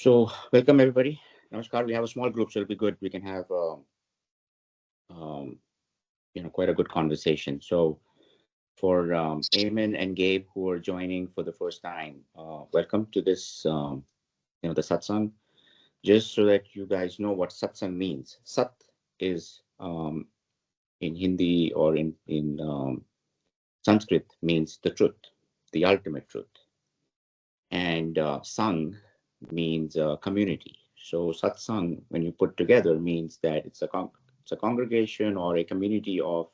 So, welcome everybody. Namaskar. We have a small group, so it'll be good. We can have, um, quite a good conversation. So, for Eamon and Gabe who are joining for the first time, welcome to this, the satsang. Just so that you guys know what satsang means. Sat is in Hindi or in Sanskrit means the truth, the ultimate truth, and sang means community. So satsang, when you put together, means that it's a congregation or a community of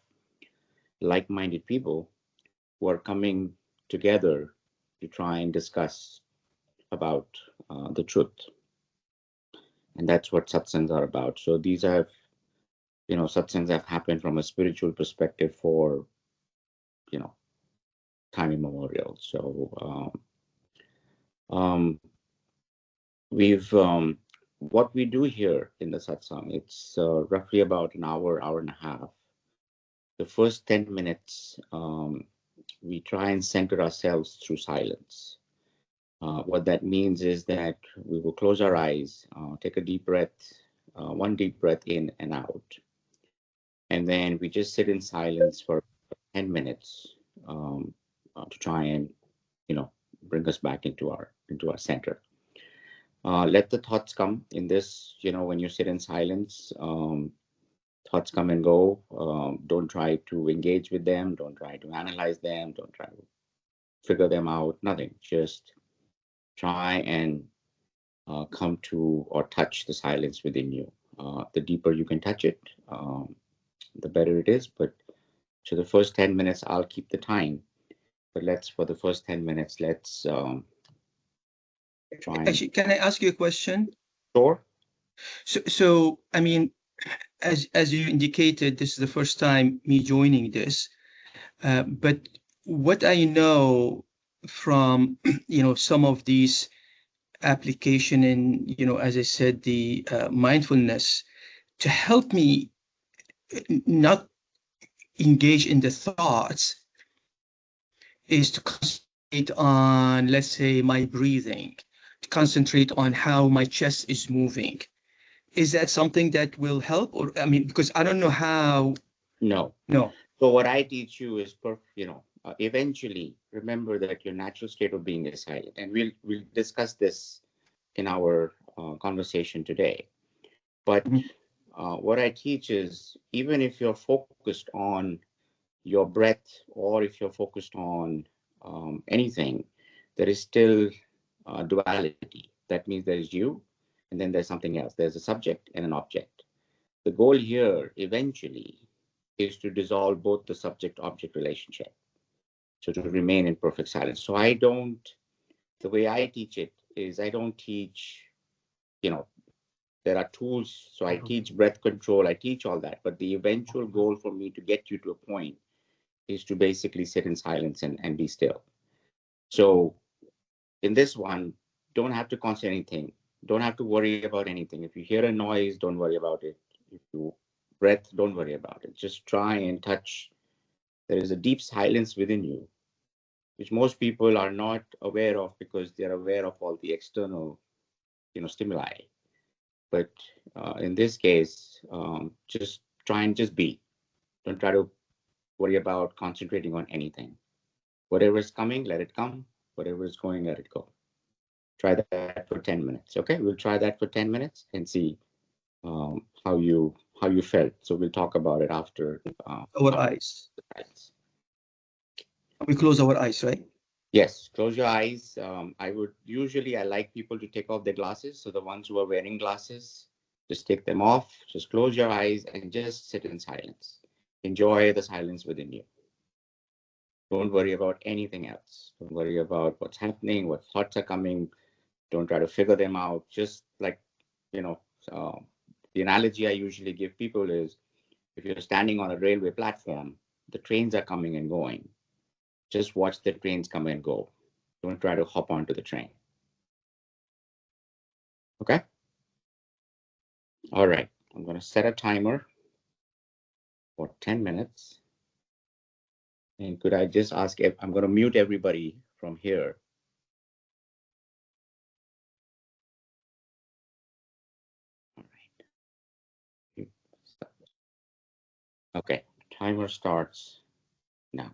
like-minded people who are coming together to try and discuss about the truth, and that's what satsangs are about. So these have, satsangs have happened from a spiritual perspective for, you know, time immemorial. So we've what we do here in the satsang, it's roughly about an hour, hour and a half. The first 10 minutes, we try and center ourselves through silence. What that means is that we will close our eyes, take a deep breath, one deep breath in and out. And then we just sit in silence for 10 minutes to try and, bring us back into our center. Let the thoughts come in this, when you sit in silence, thoughts come and go. Don't try to engage with them. Don't try to analyze them. Don't try to figure them out. Nothing. Just try and come to or touch the silence within you. The deeper you can touch it, the better it is. But so the first 10 minutes, I'll keep the time. But for the first 10 minutes, let's try and. Actually, can I ask you a question? Sure. So I mean, as you indicated, this is the first time me joining this. But what I know from some of these application and as I said, the mindfulness to help me not engage in the thoughts is to concentrate on, let's say, my breathing, to concentrate on how my chest is moving. Is that something that will help? Or, I mean, because I don't know how. No. So what I teach you is, eventually remember that your natural state of being is silent, and we'll discuss this in our conversation today. But what I teach is, even if you're focused on your breath or if you're focused on anything, there is still duality. That means there is you, and then there's something else. There's a subject and an object. The goal here eventually is to dissolve both the subject-object relationship. So to remain in perfect silence. So the way I teach it is I don't teach, there are tools. So I teach breath control, I teach all that. But the eventual goal for me to get you to a point is to basically sit in silence and be still. So in this one, don't have to concentrate anything. Don't have to worry about anything. If you hear a noise, don't worry about it. If you breath, don't worry about it. Just try and touch. There is a deep silence within you, which most people are not aware of because they're aware of all the external, stimuli. But in this case, just try and just be. Don't try to worry about concentrating on anything. Whatever is coming, let it come. Whatever is going, let it go. Try that for 10 minutes. Okay, we'll try that for 10 minutes and see how you felt. So we'll talk about it after our eyes. We close our eyes, right? Yes, close your eyes. I like people to take off their glasses. So the ones who are wearing glasses, just take them off. Just close your eyes and just sit in silence. Enjoy the silence within you. Don't worry about anything else. Don't worry about what's happening, what thoughts are coming. Don't try to figure them out. Just like, the analogy I usually give people is if you're standing on a railway platform, the trains are coming and going. Just watch the trains come and go. Don't try to hop onto the train. Okay? All right. I'm going to set a timer for 10 minutes. And could I just ask if I'm going to mute everybody from here. Okay, timer starts now.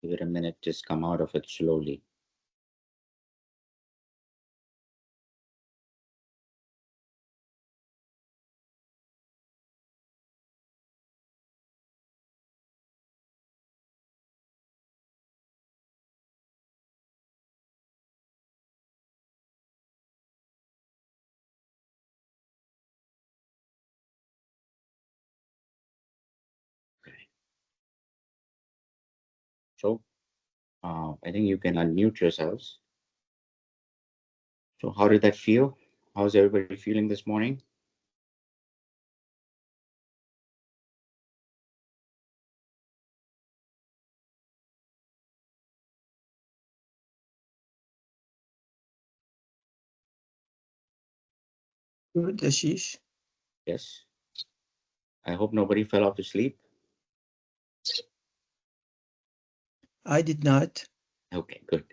Give it a minute, just come out of it slowly. So I think you can unmute yourselves. So how did that feel? How's everybody feeling this morning? Good, Ashish. Yes. I hope nobody fell off to sleep. I did not. Okay, good.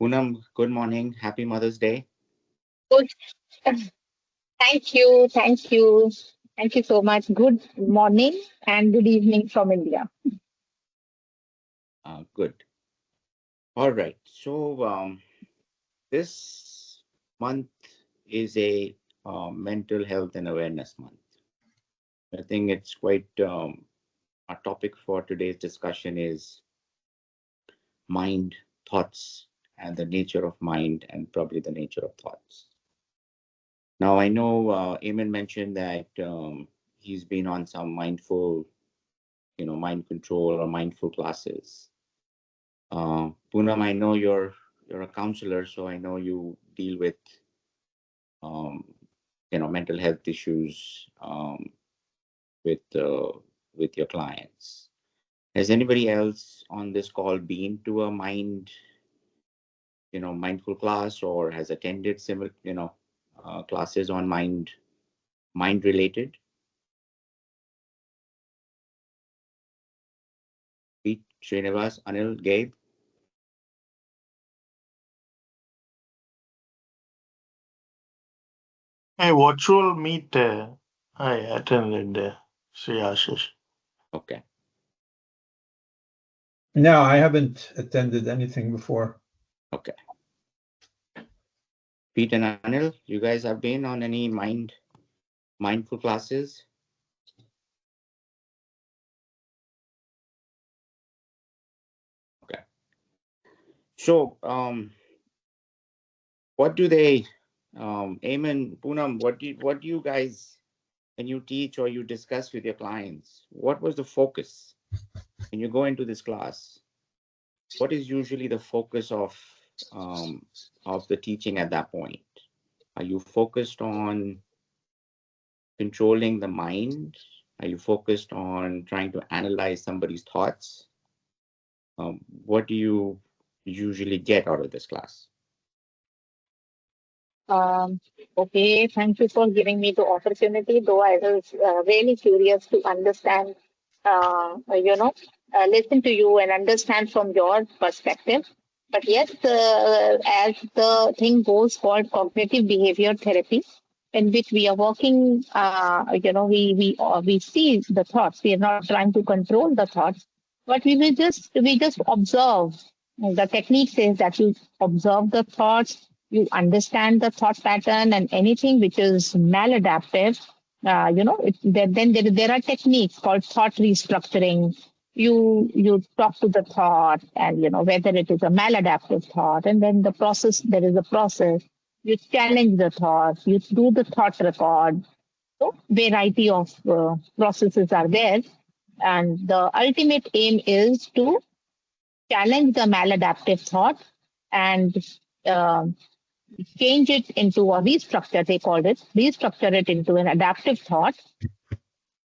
Poonam, good morning. Happy Mother's Day. Good. Thank you. Thank you. Thank you so much. Good morning and good evening from India. Good. All right. So this month is a mental health and awareness month. I think it's quite our topic for today's discussion is mind, thoughts, and the nature of mind, and probably the nature of thoughts. Now, I know Eamon mentioned that he's been on some mindful, mind control or mindful classes. Poonam, I know you're a counselor, so I know you deal with um, mental health issues with with your clients. Has anybody else on this call been to a mindful class or has attended similar, classes on mind related? Pete, Srinivas, Anil, Gabe? A virtual meet I attended, Sri Ashish. Okay. No, I haven't attended anything before. Okay. Pete and Anil, you guys have been on any mindful classes? Okay. So, what do they, Eamon, Poonam, what do you guys, when you teach or you discuss with your clients, what was the focus when you go into this class? What is usually the focus of the teaching at that point? Are you focused on controlling the mind? Are you focused on trying to analyze somebody's thoughts? What do you usually get out of this class? Um, okay, thank you for giving me the opportunity, though I was really curious to understand, listen to you and understand from your perspective. But yes, as the thing goes called cognitive behavior therapy, in which we are working, we see the thoughts. We are not trying to control the thoughts, but we just observe. The technique says that you observe the thoughts, you understand the thought pattern, and anything which is maladaptive, then there are techniques called thought restructuring. You talk to the thought, and whether it is a maladaptive thought, and then there is a process. You challenge the thought, you do the thought record. So variety of processes are there, and the ultimate aim is to challenge the maladaptive thought and uh, change it into a restructure, they called it, restructure it into an adaptive thought,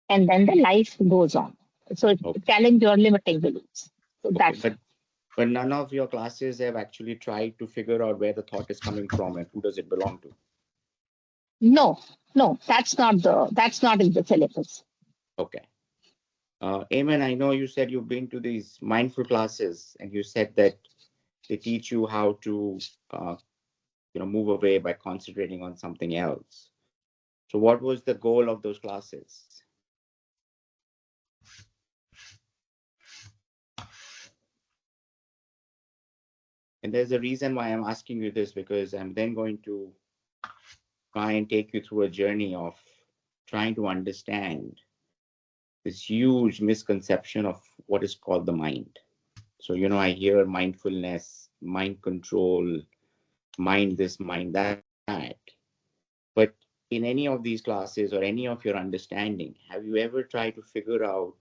and then the life goes on. So Okay, challenge your limiting beliefs. So okay, that's but none of your classes have actually tried to figure out where the thought is coming from and who does it belong to. no, no, that's not in the syllabus. Okay. Eamon, I know you said you've been to these mindful classes and you said that they teach you how to move away by concentrating on something else. So what was the goal of those classes? And there's a reason why I'm asking you this, because I'm then going to try and take you through a journey of trying to understand this huge misconception of what is called the mind. So, I hear mindfulness, mind control, mind this, mind that. But in any of these classes or any of your understanding, have you ever tried to figure out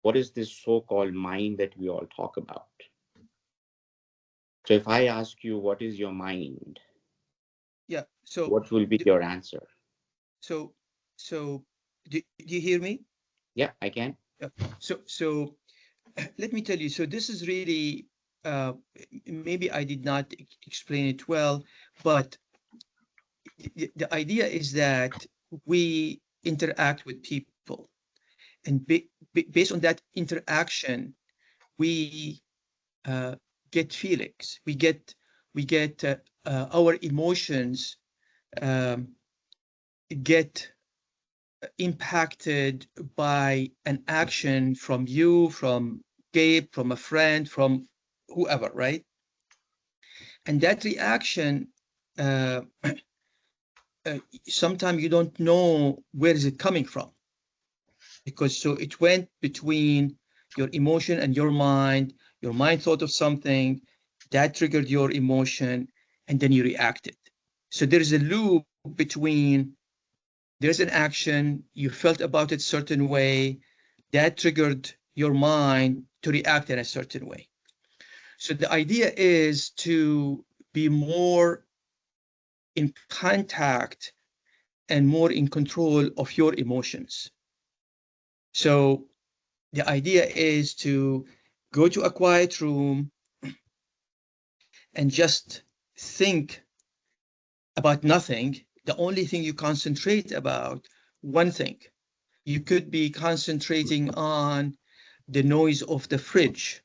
what is this so-called mind that we all talk about? So if I ask you, what is your mind? Yeah. So, What will be your answer? so, do you hear me? Yeah, I can. Yeah. So let me tell you. So this is really, maybe I did not explain it well, but the idea is that we interact with people, and based on that interaction, we get feelings. We get our emotions um, get impacted by an action from you, from Gabe, from a friend, from whoever, right? And that reaction, uh, sometimes you don't know where is it coming from, because so it went between your emotion and your mind. Your mind thought of something that triggered your emotion, and then you reacted. So there's a loop between, there's an action, you felt about it certain way, that triggered your mind to react in a certain way. So the idea is to be more in contact and more in control of your emotions. So the idea is to go to a quiet room and just think about nothing. The only thing you concentrate about, one thing. You could be concentrating on the noise of the fridge,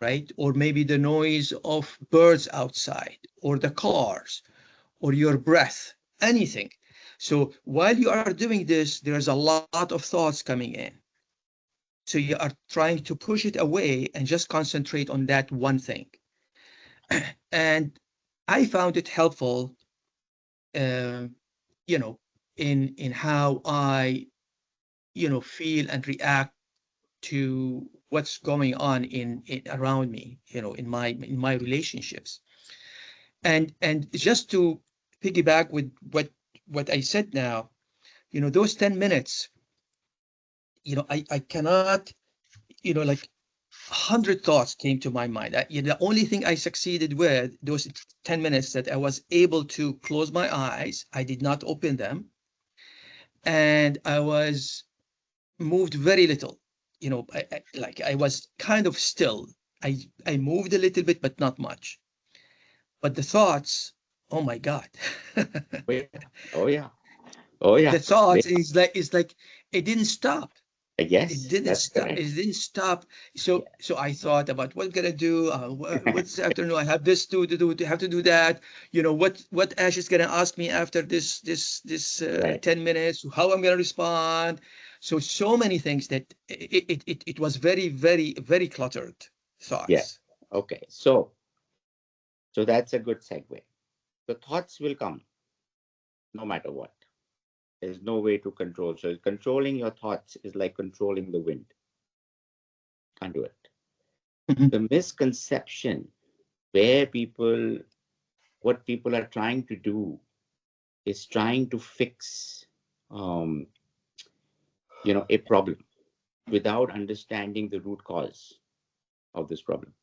right? Or maybe the noise of birds outside, or the cars, or your breath, anything. So while you are doing this, there's a lot of thoughts coming in. So you are trying to push it away and just concentrate on that one thing. And I found it helpful, uh, you know, in how I, feel and react to what's going on in around me, in my relationships. And just to piggyback with what I said now, those 10 minutes, I cannot, like 100 thoughts came to my mind. The only thing I succeeded with those 10 minutes, that I was able to close my eyes. I did not open them, and I was moved very little. I was kind of still. I moved a little bit, but not much. But the thoughts, oh my God. Oh yeah. Oh yeah. Oh yeah. The thoughts is like it didn't stop. It Yes, didn't that's stop. correct. It didn't stop. So Yeah. so I thought about what I'm gonna do. What's afternoon? I have this to do. To have to do that. What Ash is gonna ask me after this Right. 10 minutes. How I'm gonna respond. So many things that it was very, very, very cluttered Yeah. thoughts. Okay. So that's a good segue. The thoughts will come no matter what. There's no way to control. So controlling your thoughts is like controlling the wind. Can't do it. Mhm. The misconception where what people are trying to do is trying to fix, um, a problem without understanding the root cause of this problem.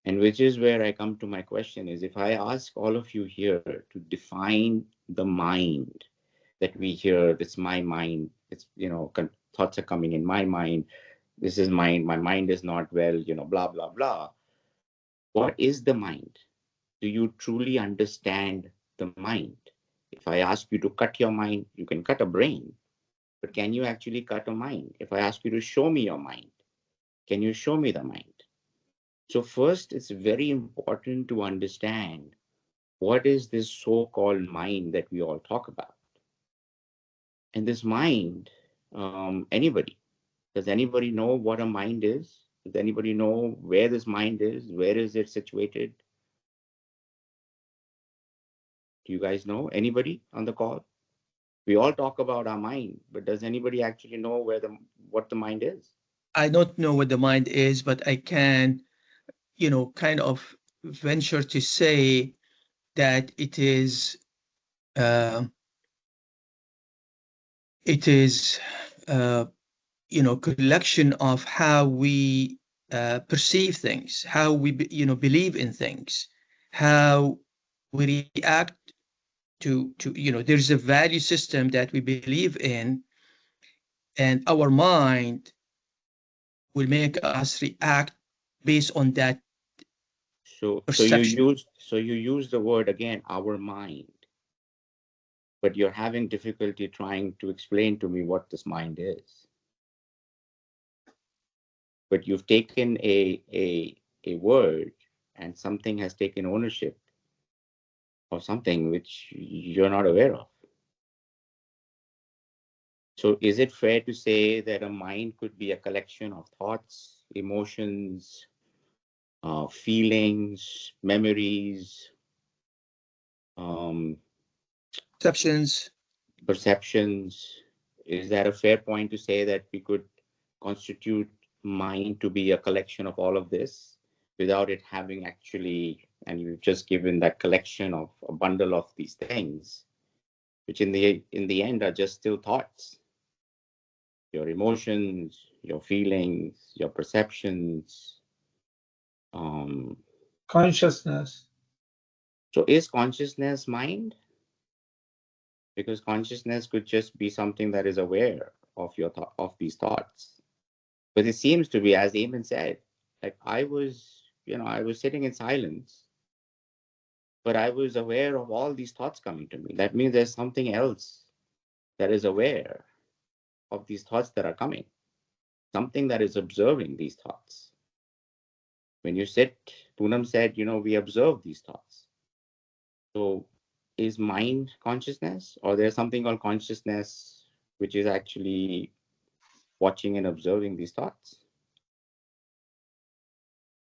And which is where I come to my question is, if I ask all of you here to define the mind that we hear, it's my mind, it's, thoughts are coming in my mind, this is mine, my mind is not well, blah, blah, blah. What is the mind? Do you truly understand the mind? If I ask you to cut your mind, you can cut a brain, but can you actually cut a mind? If I ask you to show me your mind, can you show me the mind? So first, it's very important to understand what is this so-called mind that we all talk about. And this mind, does anybody know what a mind is? Does anybody know where this mind is? Where is it situated? Do you guys know? Anybody on the call? We all talk about our mind, but does anybody actually know what the mind is? I don't know what the mind is, but I can, kind of venture to say that it is collection of how we perceive things, how we believe in things, how we react to there's a value system that we believe in, and our mind will make us react based on that So perception. you use the word again, our mind, but you're having difficulty trying to explain to me what this mind is. But you've taken a word, and something has taken ownership of something which you're not aware of. So is it fair to say that a mind could be a collection of thoughts, emotions, feelings, memories, Perceptions. perceptions? Is that a fair point to say that we could constitute mind to be a collection of all of this without it having actually, and you've just given that collection of a bundle of these things, which in the end are just still thoughts, your emotions, your feelings, your perceptions. Consciousness. So is consciousness mind? Because consciousness could just be something that is aware of of these thoughts. But it seems to be, as Eamon said, like I was sitting in silence, but I was aware of all these thoughts coming to me. That means there's something else that is aware of these thoughts that are coming, something that is observing these thoughts. When you sit, Poonam said, we observe these thoughts. So is mind consciousness, or there's something called consciousness, which is actually watching and observing these thoughts?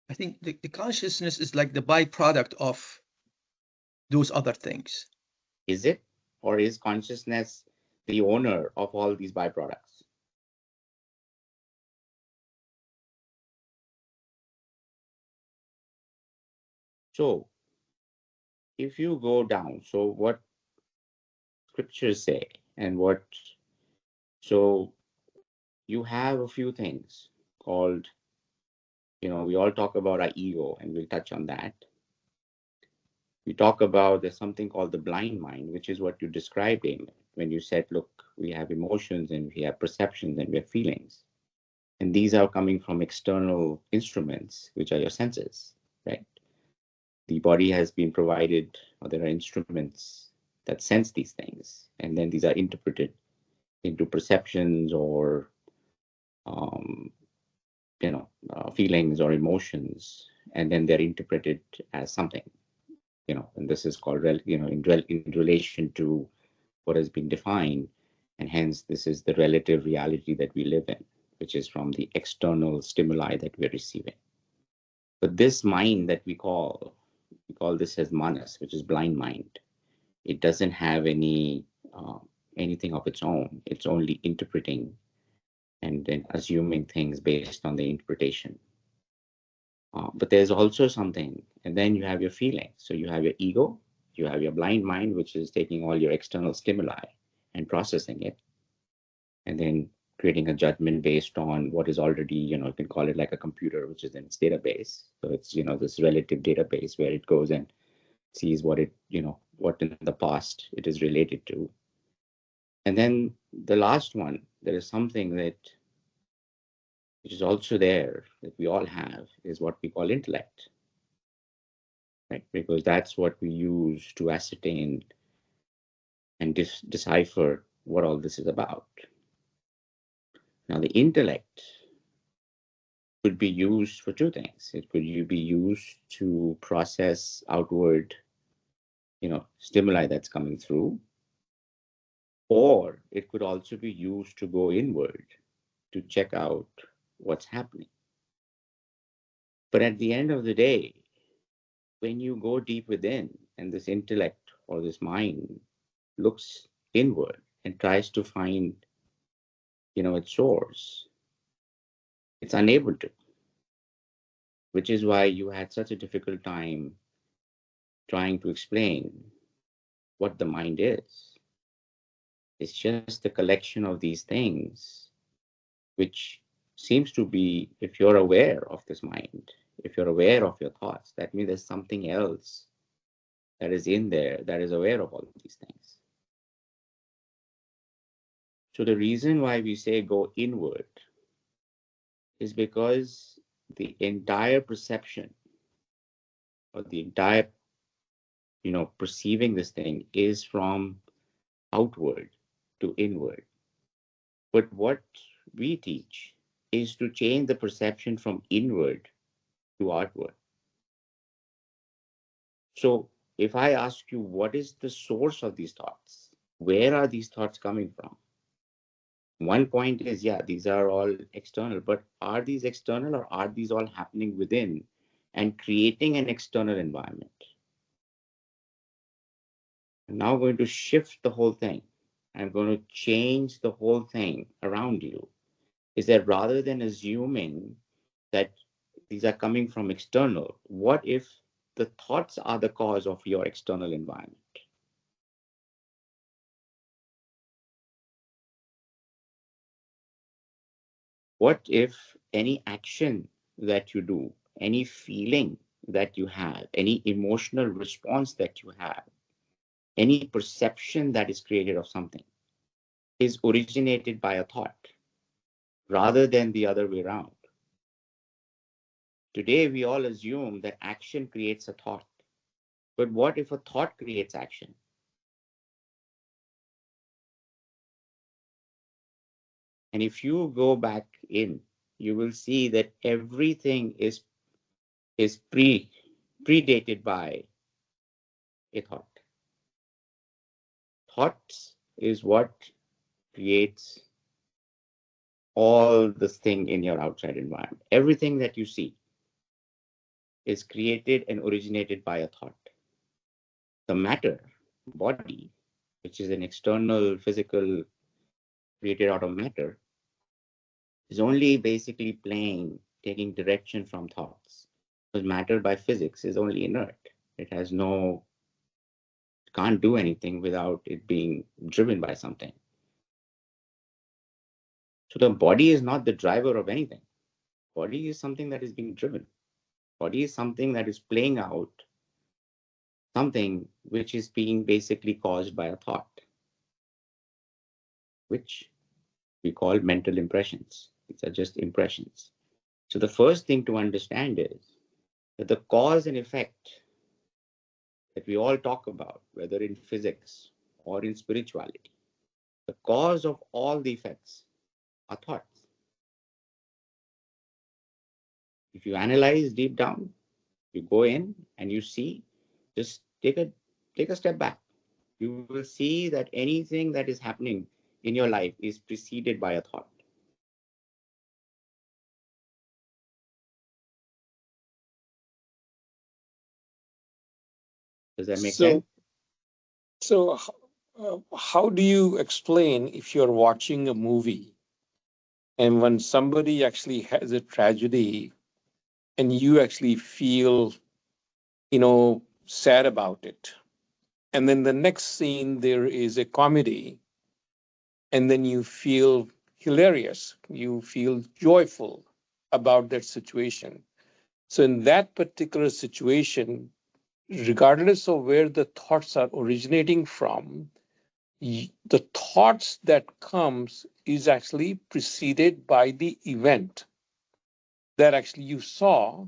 I think the consciousness is like the byproduct of those other things. Is it? Or is consciousness the owner of all these byproducts? So if you go down, so what scriptures say and so you have a few things called, we all talk about our ego, and we'll touch on that. We talk about there's something called the blind mind, which is what you described, Eamon, when you said, look, we have emotions and we have perceptions and we have feelings. And these are coming from external instruments, which are your senses, right? The body has been provided, or there are instruments that sense these things. And then these are interpreted into perceptions or, feelings or emotions. And then they're interpreted as something, and this is called, in relation to what has been defined. And hence, this is the relative reality that we live in, which is from the external stimuli that we're receiving. But this mind that we call this as manas, which is blind mind. It doesn't have anything of its own. It's only interpreting and then assuming things based on the interpretation. But there's also something, and then you have your feelings. So you have your ego, you have your blind mind, which is taking all your external stimuli and processing it, and then creating a judgment based on what is already, you can call it like a computer, which is in its database. So it's, this relative database where it goes and sees what what in the past it is related to. And then the last one, there is something which is also there that we all have, is what we call intellect, right? Because that's what we use to ascertain and decipher what all this is about. Now, the intellect could be used for two things. It could be used to process outward, stimuli that's coming through, or it could also be used to go inward to check out what's happening. But at the end of the day, when you go deep within and this intellect or this mind looks inward and tries to find, its source, it's unable to, which is why you had such a difficult time trying to explain what the mind is. It's just a collection of these things, which seems to be, if you're aware of this mind, if you're aware of your thoughts, that means there's something else that is in there that is aware of all of these things. So the reason why we say go inward is because the entire perception or the entire, perceiving this thing is from outward to inward. But what we teach is to change the perception from inward to outward. So if I ask you, what is the source of these thoughts? Where are these thoughts coming from? One point is, yeah, these are all external, but are these external or are these all happening within and creating an external environment? I'm now going to shift the whole thing. I'm going to change the whole thing around you. Is that rather than assuming that these are coming from external, what if the thoughts are the cause of your external environment? What if any action that you do, any feeling that you have, any emotional response that you have, any perception that is created of something is originated by a thought rather than the other way around? Today, we all assume that action creates a thought. But what if a thought creates action? And if you go back in, you will see that everything is predated by a thought. Thoughts is what creates all this thing in your outside environment. Everything that you see is created and originated by a thought. The matter, body, which is an external physical created out of matter, is only basically playing, taking direction from thoughts. Because matter by physics is only inert. It has no, can't do anything without it being driven by something. So the body is not the driver of anything. Body is something that is being driven. Body is something that is playing out something which is being basically caused by a thought, which we call mental impressions. These are just impressions. So the first thing to understand is that the cause and effect that we all talk about, whether in physics or in spirituality, the cause of all the effects are thoughts. If you analyze deep down, you go in and you see, just take a step back. You will see that anything that is happening in your life is preceded by a thought. Does that make sense? So, how do you explain if you're watching a movie and when somebody actually has a tragedy and you actually feel, sad about it, and then the next scene there is a comedy, and then you feel hilarious, you feel joyful about that situation. So, in that particular situation, regardless of where the thoughts are originating from, the thoughts that comes is actually preceded by the event that actually you saw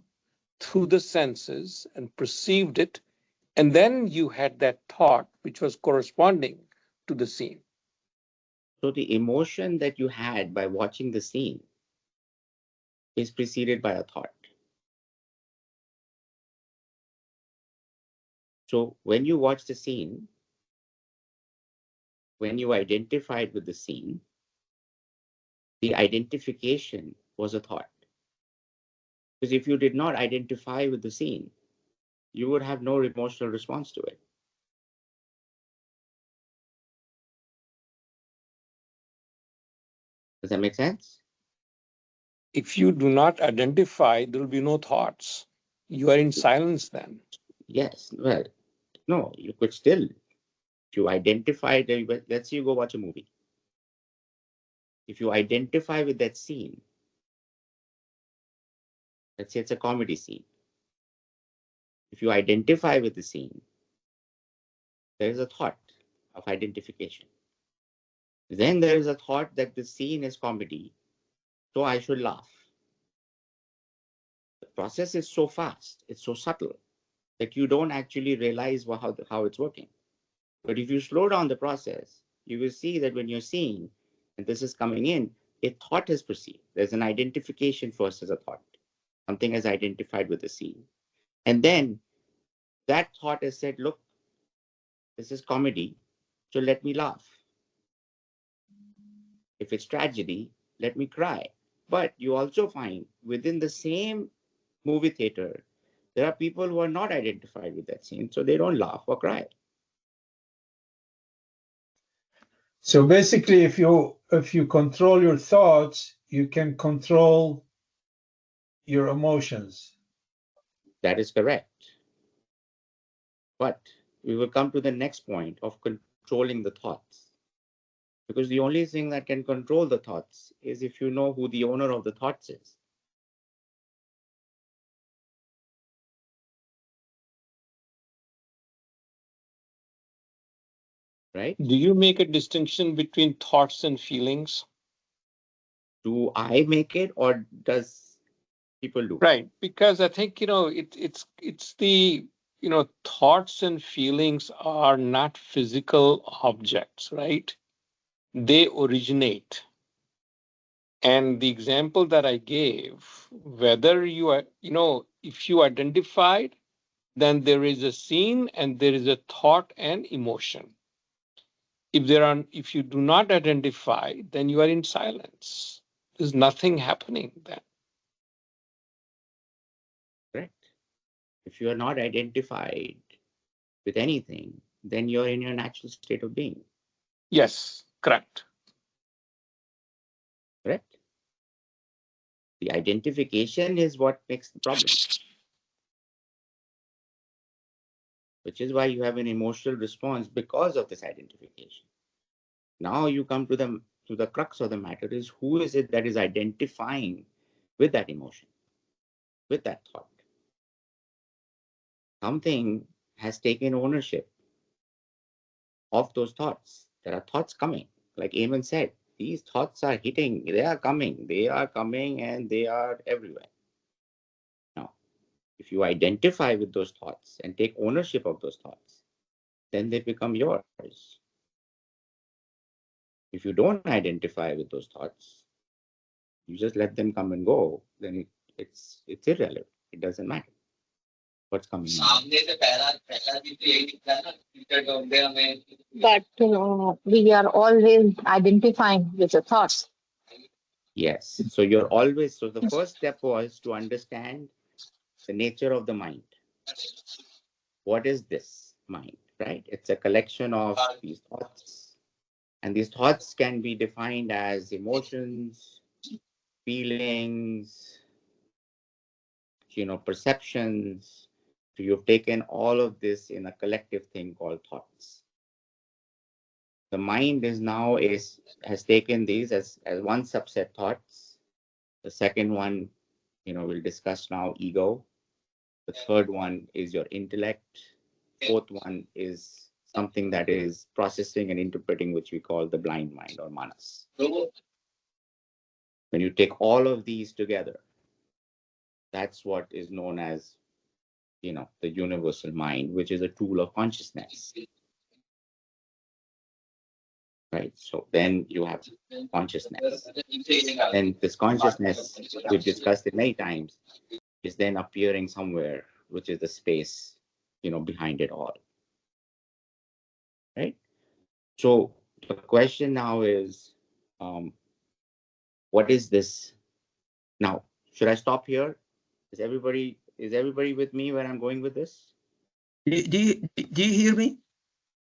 through the senses and perceived it, and then you had that thought which was corresponding to the scene. So the emotion that you had by watching the scene is preceded by a thought. So when you watch the scene, when you identified with the scene, the identification was a thought. Because if you did not identify with the scene, you would have no emotional response to it. Does that make sense? If you do not identify, there will be no thoughts. You are in silence then. Yes. Well, no, you could still, if you identify, let's say you go watch a movie. If you identify with that scene, let's say it's a comedy scene. If you identify with the scene, there is a thought of identification. Then there is a thought that the scene is comedy, so I should laugh. The process is so fast, it's so subtle that you don't actually realize how it's working. But if you slow down the process, you will see that when you're seeing, and this is coming in, a thought is perceived. There's an identification first as a thought. Something is identified with the scene. And then that thought is said, look, this is comedy, so let me laugh. If it's tragedy, let me cry. But you also find within the same movie theater, there are people who are not identified with that scene, so they don't laugh or cry. So basically, if you control your thoughts, you can control your emotions. That is correct. But we will come to the next point of controlling the thoughts. Because the only thing that can control the thoughts is if you know who the owner of the thoughts is. Right? Do you make a distinction between thoughts and feelings? Do I make it or does people do? Right, because I think it's the thoughts and feelings are not physical objects, right? They originate. And the example that I gave, whether you are, if you identified, then there is a scene and there is a thought and emotion. If you do not identify, then you are in silence. There's nothing happening then. Correct. If you are not identified with anything, then you're in your natural state of being. Yes, correct. Correct? The identification is what makes the problem, which is why you have an emotional response because of this identification. Now you come to the crux of the matter is who is it that is identifying with that emotion, with that thought? Something has taken ownership of those thoughts. There are thoughts coming. Like Eamon said, these thoughts are hitting, they are coming, and they are everywhere. Now, if you identify with those thoughts and take ownership of those thoughts, then they become yours. If you don't identify with those thoughts, you just let them come and go, then it's irrelevant. It doesn't matter what's coming in. But we are always identifying with the thoughts. Yes. So the first step was to understand the nature of the mind. What is this mind, right? It's a collection of these thoughts. And these thoughts can be defined as emotions, feelings, perceptions. So you've taken all of this in a collective thing called thoughts. The mind has taken these as one subset thoughts. The second one, we'll discuss now, ego. The third one is your intellect. Fourth one is something that is processing and interpreting, which we call the blind mind or manas. When you take all of these together, that's what is known as, the universal mind, which is a tool of consciousness. Right? So then you have consciousness. And this consciousness, we've discussed it many times, is then appearing somewhere, which is the space, behind it all. Right? So the question now is, what is this? Now, should I stop here? Is everybody with me where I'm going with this? Do you hear me?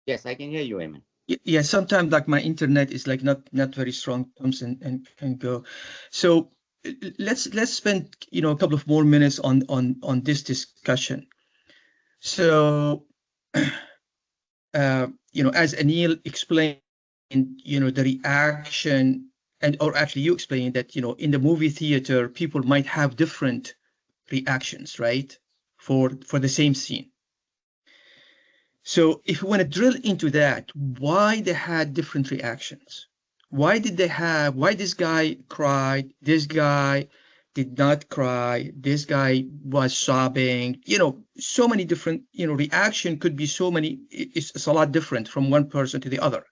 Yes, I can hear you, Eamon. Yeah, sometimes like my internet is like not very strong, comes and go. So let's spend a couple of more minutes on this discussion. So as Anil explained, the reaction, or actually you explained that in the movie theater people might have different reactions, right, for the same scene. So if you want to drill into that, why they had different reactions? Why this guy cried, this guy did not cry, this guy was sobbing, so many different, reaction could be so many, it's a lot different from one person to the other.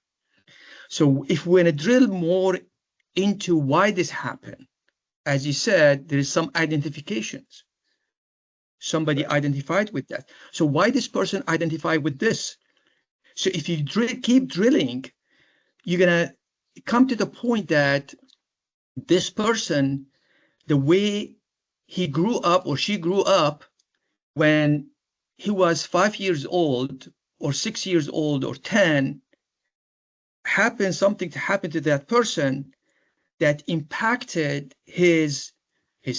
So if we want to drill more into why this happened, as you said, there is some identifications. Somebody identified with that. So why this person identified with this? So if you keep drilling, you're going to come to the point that this person, the way he grew up or she grew up when he was 5 years old or 6 years old or 10, something happened to that person that impacted his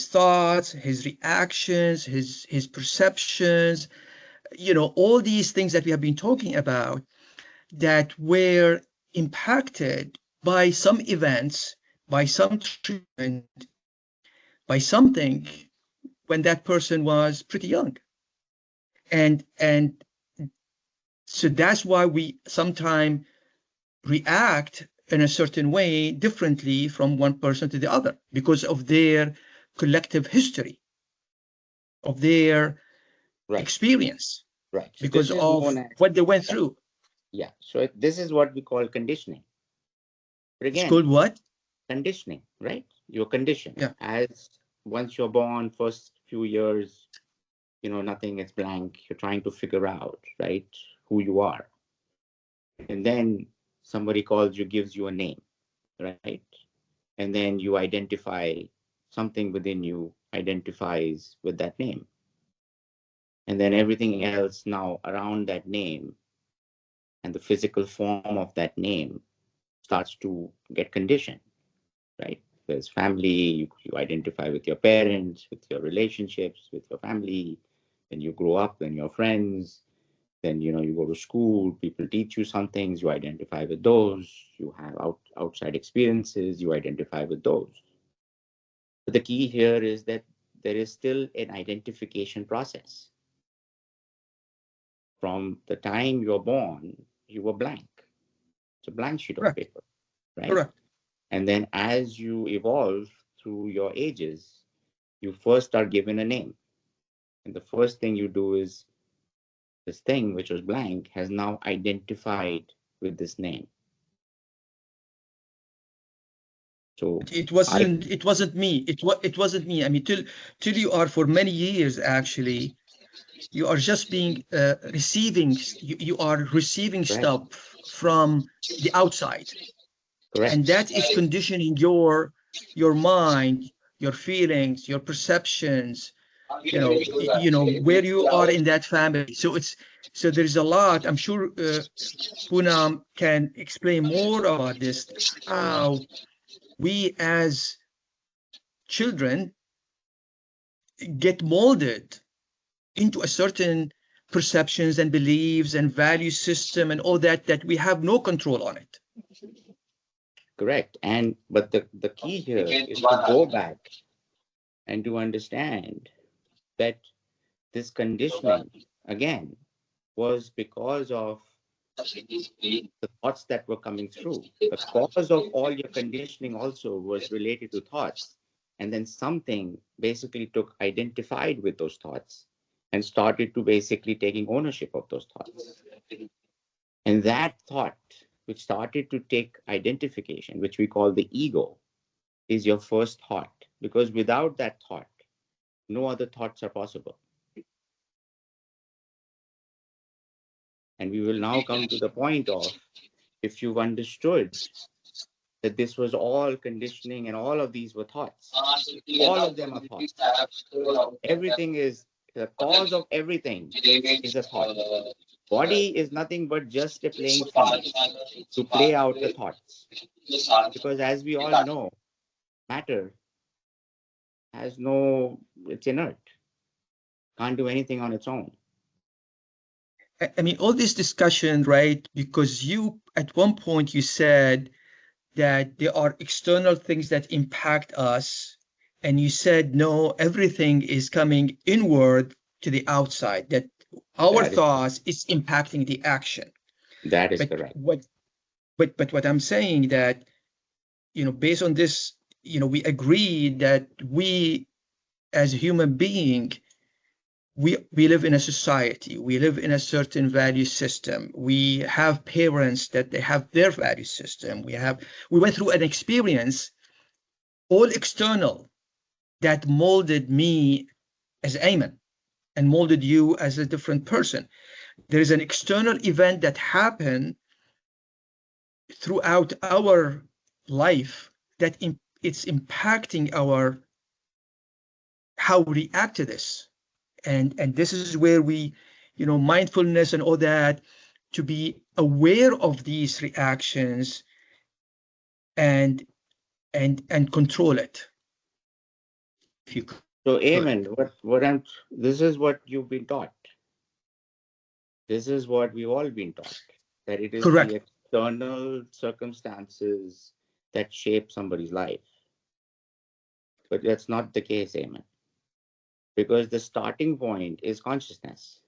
thoughts, his reactions, his perceptions, all these things that we have been talking about that were impacted by some events, by some treatment, by something when that person was pretty young. And so that's why we sometimes react in a certain way differently from one person to the other, because of their collective history, of their experience, Right. So because of what they went through. Yeah. So this is what we call conditioning. But It's again, called what? Conditioning, right? You're conditioned. Yeah. As once you're born, first few years, nothing is blank. You're trying to figure out, right, who you are. And then somebody calls you, gives you a name, right? And then you identify, something within you identifies with that name. And then everything else now around that name and the physical form of that name starts to get conditioned, right? There's family, you identify with your parents, with your relationships, with your family. Then you grow up, then your friends, then you go to school, people teach you some things, you identify with those, you have outside experiences, you identify with those. But the key here is that there is still an identification process. From the time you're born, you were blank. It's a blank sheet of paper, right? Correct. And then as you evolve through your ages, you first are given a name. And the first thing you do is this thing which was blank has now identified with this name. So it wasn't me. It wasn't me. I mean, till you are for many years, actually, you are just being receiving. You are receiving stuff from the outside. Correct. And that is conditioning your mind, your feelings, your perceptions, where you are in that family. So there's a lot. I'm sure Poonam can explain more about this, how we as children get molded into a certain perceptions and beliefs and value system and all that we have no control on it. Correct. But the key here is to go back and to understand that this conditioning, again, was because of the thoughts that were coming through. The cause of all your conditioning also was related to thoughts. And then something basically identified with those thoughts and started to basically taking ownership of those thoughts. And that thought, which started to take identification, which we call the ego, is your first thought. Because without that thought, no other thoughts are possible. And we will now come to the point of, if you've understood that this was all conditioning and all of these were thoughts. All of them are thoughts. Everything is, the cause of everything is a thought. Body is nothing but just a playing field to play out the thoughts. Because as we all know, matter has no, it's inert, can't do anything on its own. I mean, all this discussion, right? Because you, at one point, you said that there are external things that impact us. And you said, no, everything is coming inward to the outside, that our thoughts is impacting the action. That is But correct. what I'm saying that, based on this, we agree that we, as a human being, we live in a society, we live in a certain value system. We have parents that they have their value system. We went through an experience, all external, that molded me as Ayman and molded you as a different person. There is an external event that happened throughout our life that it's impacting how we react to this. And this is where we, mindfulness and all that, to be aware of these reactions and control it. If you could. So, Amen. This is what you've been taught. This is what we've all been taught, that it is Correct. the external circumstances that shape somebody's life. But that's not the case, Amen. Because the starting point is consciousness.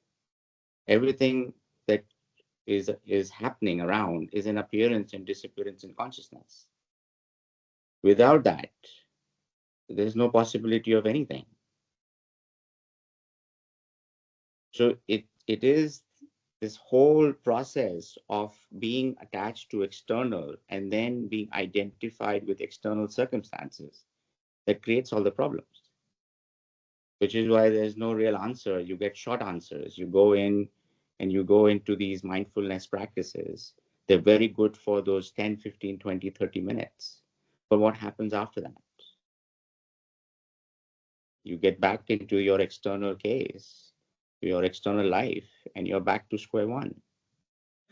Everything that is happening around is an appearance and disappearance in consciousness. Without that, there's no possibility of anything. So it is this whole process of being attached to external and then being identified with external circumstances that creates all the problems, which is why there's no real answer. You get short answers. You go in and you go into these mindfulness practices. They're very good for those 10, 15, 20, 30 minutes. But what happens after that? You get back into your external case, your external life, and you're back to square one.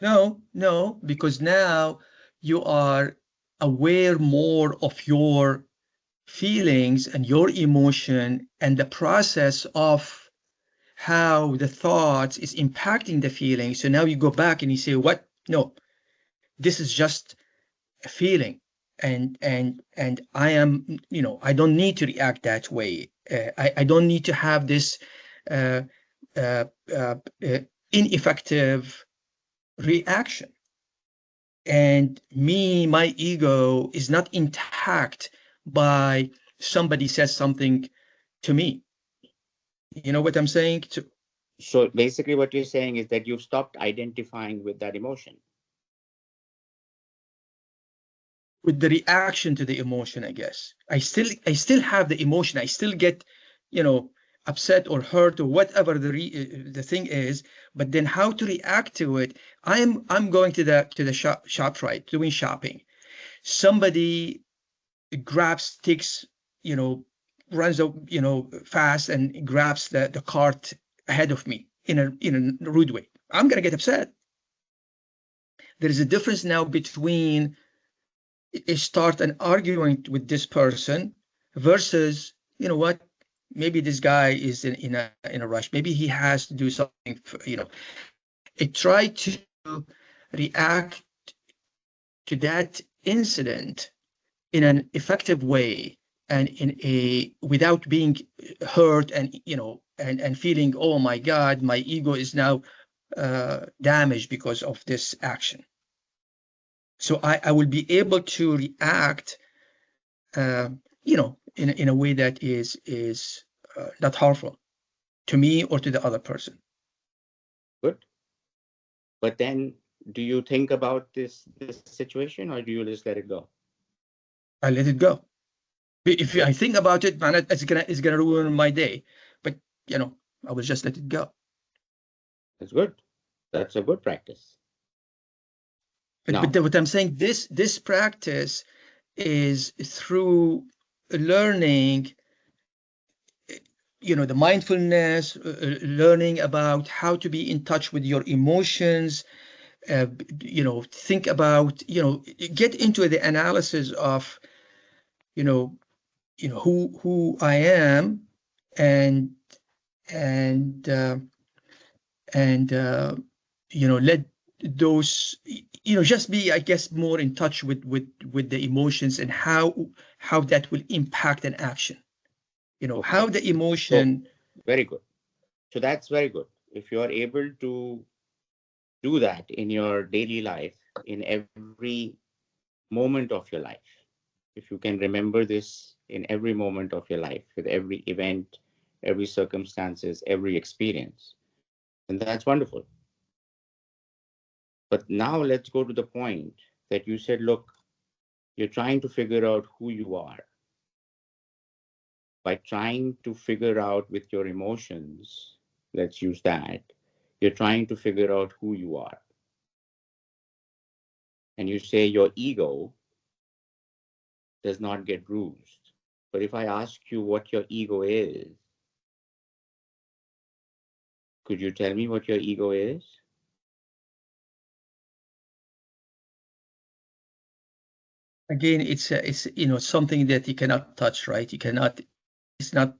No, because now you are aware more of your feelings and your emotion and the process of how the thoughts is impacting the feeling. So now you go back and you say, what? No, this is just a feeling. And I am, I don't need to react that way. I don't need to have this ineffective reaction. And my ego is not intact by somebody says something to me. You know what I'm saying? So basically what you're saying is that you've stopped identifying with that emotion. With the reaction to the emotion, I guess. I still have the emotion. I still get, upset or hurt or whatever the thing is, but then how to react to it. I'm going to the shop, right, doing shopping. Somebody takes, runs up, fast and grabs the cart ahead of me in a rude way. I'm gonna get upset. There is a difference now between start an argument with this person versus, you know what, maybe this guy is in a rush. Maybe he has to do something. I try to react to that incident in an effective way and without being hurt and and feeling, oh my God, my ego is now damaged because of this action. So I will be able to react in a way that is not harmful to me or to the other person. Good. But then do you think about this situation, or do you just let it go? I let it go. If I think about it, man, it's gonna ruin my day. But I will just let it go. That's good. That's a good practice. But what I'm saying, this practice is through learning, the mindfulness, learning about how to be in touch with your emotions, think about, get into the analysis of, who I am, and let those, just be, I guess, more in touch with the emotions and how that will impact an action. Okay. How the emotion. So, very good. So that's very good. If you are able to do that in your daily life, in every moment of your life, if you can remember this in every moment of your life, with every event, every circumstances, every experience, then that's wonderful. But now let's go to the point that you said, look, you're trying to figure out who you are. By trying to figure out with your emotions, let's use that, you're trying to figure out who you are. And you say your ego does not get bruised. But if I ask you what your ego is, could you tell me what your ego is? Again, it's something that you cannot touch, right? You cannot. It's not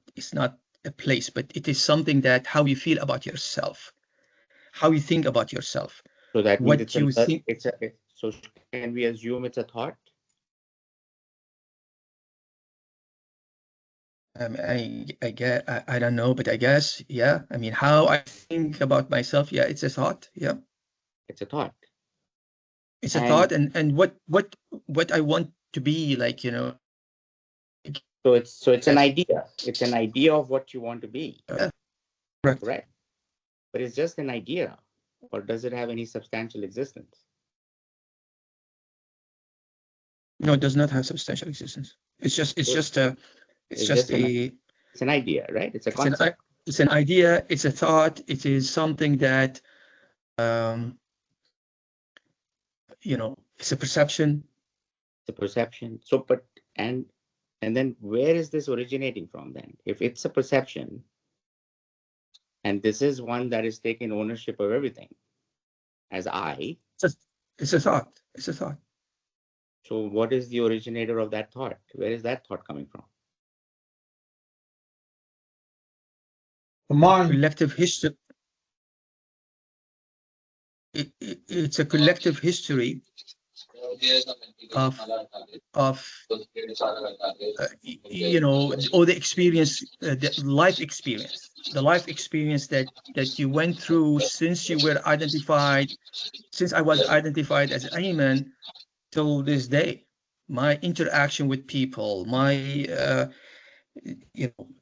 a place, but it is something that how you feel about yourself, how you think about yourself. So that means What you think. so can we assume it's a thought? I guess, I don't know, but I guess, yeah. I mean, how I think about myself, yeah, it's a thought. Yeah, It's a thought. it's a thought, and what I want to be like, So it's an idea. It's an idea of what you want to be. correct. Correct. But it's just an idea, or does it have any substantial existence? No, it does not have substantial existence. It's just It's an idea, right? It's a concept. It's an idea. It's a thought. It is something that, it's a perception. It's a perception. So, but and then where is this originating from then? If it's a perception, and this is one that is taking ownership of everything as I. It's a thought. It's a thought. So what is the originator of that thought? Where is that thought coming from? The mind. Collective history. It's a collective history of all the experience, the life experience, that you went through since you were identified, since I was identified as Ayman till this day. My interaction with people, my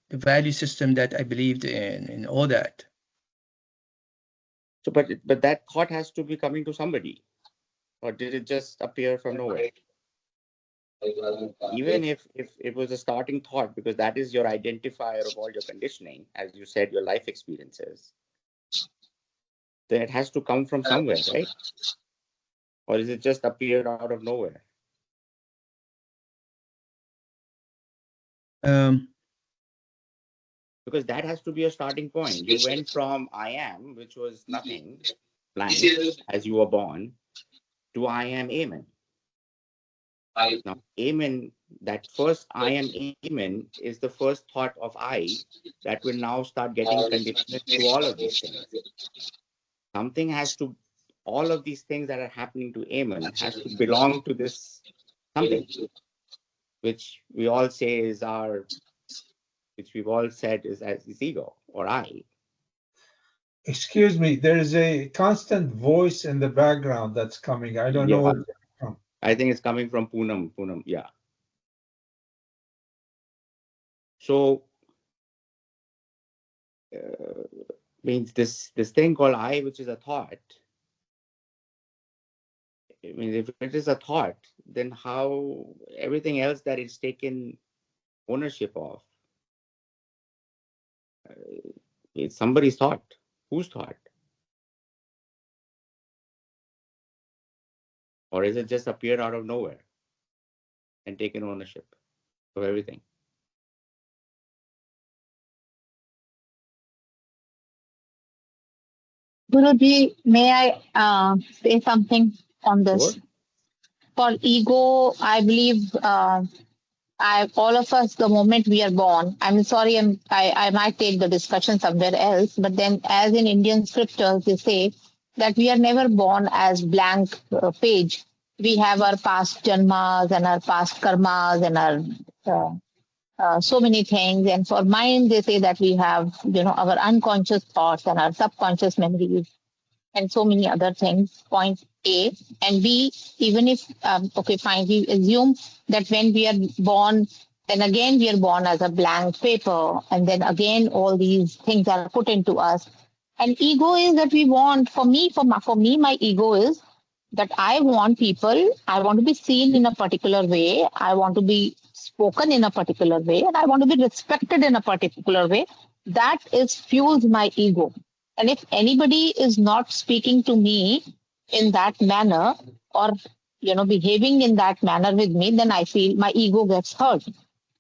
the value system that I believed in, and all that. So, but that thought has to be coming to somebody, or did it just appear from nowhere? Even if it was a starting thought, because that is your identifier of all your conditioning, as you said, your life experiences, then it has to come from somewhere, right? Or is it just appeared out of nowhere? Because that has to be a starting point. You went from I am, which was nothing, blank, as you were born, to I am Amen. Now, Amen, that first I am Amen is the first thought of I that will now start getting conditioned to all of these things. Something has to, all of these things that are happening to Amen has to belong to this something, which we all say is which we've all said is as his ego or I. Excuse me, there is a constant voice in the background that's coming. I don't know what it's from. I think it's coming from Poonam. Poonam, yeah. So means this thing called I, which is a thought. I mean, if it is a thought, then how everything else that it's taken ownership of, it's somebody's thought. Whose thought? Or is it just appeared out of nowhere? and taken ownership of everything. Guruji, may I say something on Sure. this? For ego, I believe all of us, the moment we are born, I'm sorry, I might take the discussion somewhere else, but then as in Indian scriptures, they say that we are never born as blank page. We have our past janmas and our past karmas and our so many things. And for mind, they say that we have, our unconscious thoughts and our subconscious memories and so many other things. Point A. And B, even if, okay, fine, we assume that when we are born, then again we are born as a blank paper. And then again, all these things are put into us. And ego is that we want, for me, my ego is that I want people, I want to be seen in a particular way, I want to be spoken in a particular way, and I want to be respected in a particular way. That is fuels my ego. And if anybody is not speaking to me in that manner or behaving in that manner with me, then I feel my ego gets hurt.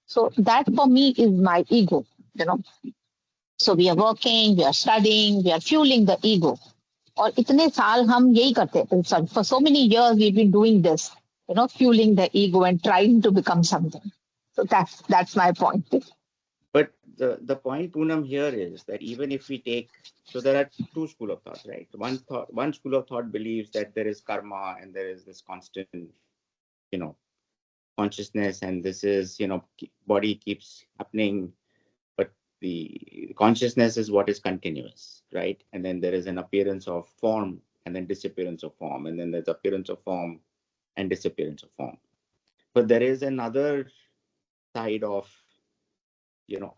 So that for me is my ego, you know. So we are working, we are studying, we are fueling the ego. और इतने साल हम यही करते हैं. For so many years we've been doing this, fueling the ego and trying to become something. So that's my point. But the point, Poonam, here is that even if we take, so there are two school of thoughts, right? One school of thought believes that there is karma and there is this constant, consciousness, and this is, body keeps happening, but the consciousness is what is continuous, right? And then there is an appearance of form and then disappearance of form, and then there's appearance of form and disappearance of form. But there is another side of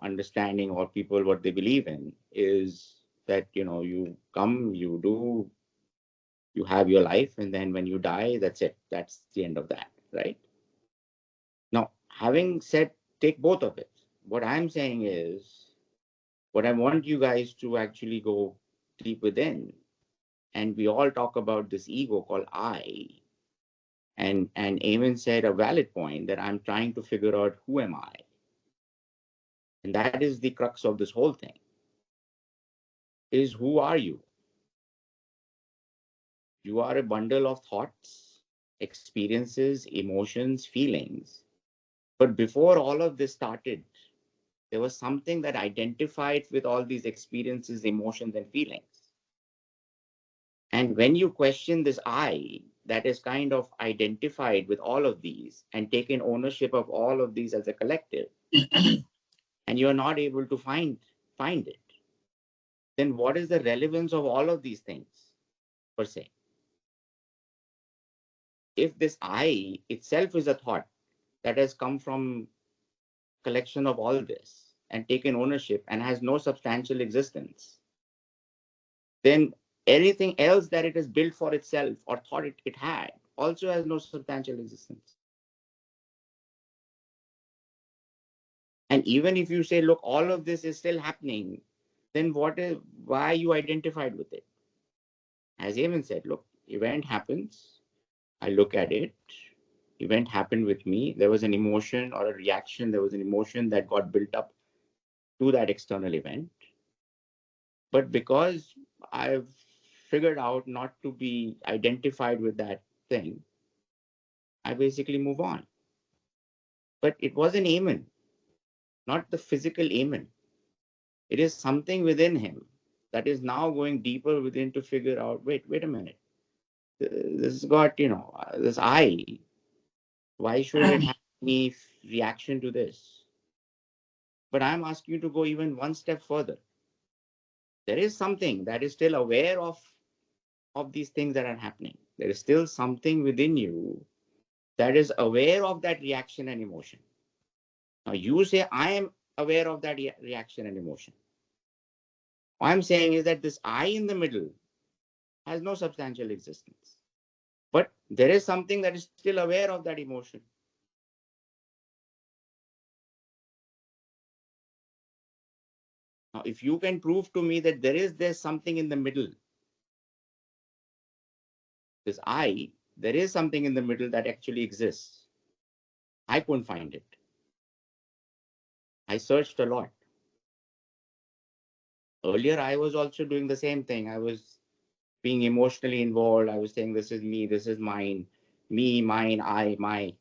understanding, or people what they believe in is that you come, you do, you have your life, and then when you die, that's it, that's the end of that, right? Now, having said, take both of it, what I'm saying is, what I want you guys to actually go deep within, and we all talk about this ego called I, and Eamon said a valid point that I'm trying to figure out who am I, and that is the crux of this whole thing, is who are you? You are a bundle of thoughts, experiences, emotions, feelings. But before all of this started, there was something that identified with all these experiences, emotions, and feelings. And when you question this I, that is kind of identified with all of these and taken ownership of all of these as a collective, and you're not able to find it, then what is the relevance of all of these things per se? If this I itself is a thought that has come from collection of all this and taken ownership and has no substantial existence, then anything else that it has built for itself or thought it had also has no substantial existence. And even if you say, look, all of this is still happening, then why are you identified with it? As Eamon said, look, event happens, I look at it, event happened with me, there was an emotion or a reaction, there was an emotion that got built up to that external event. But because I've figured out not to be identified with that thing, I basically move on. But it was an Eamon, not the physical Eamon. It is something within him that is now going deeper within to figure out, wait a minute. This has got, this I. Why should it have any reaction to this? But I'm asking you to go even one step further. There is something that is still aware of these things that are happening. There is still something within you that is aware of that reaction and emotion. Now you say, I am aware of that reaction and emotion. What I'm saying is that this I in the middle has no substantial existence. But there is something that is still aware of that emotion. Now, if you can prove to me that there's something in the middle, this I, there is something in the middle that actually exists, I couldn't find it. I searched a lot. Earlier, I was also doing the same thing. I was being emotionally involved. I was saying, this is me, this is mine, me, mine, I, my.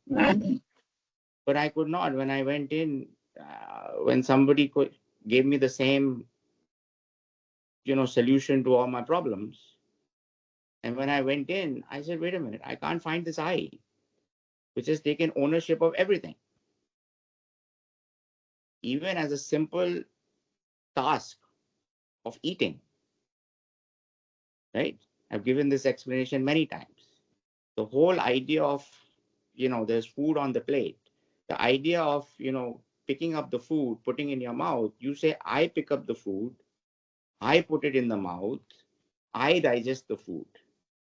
But I could not. When I went in, when somebody gave me the same, solution to all my problems. And when I went in, I said, wait a minute, I can't find this I, which has taken ownership of everything. Even as a simple task of eating, right? I've given this explanation many times. The whole idea of, there's food on the plate. The idea of, picking up the food, putting in your mouth, you say, I pick up the food, I put it in the mouth, I digest the food.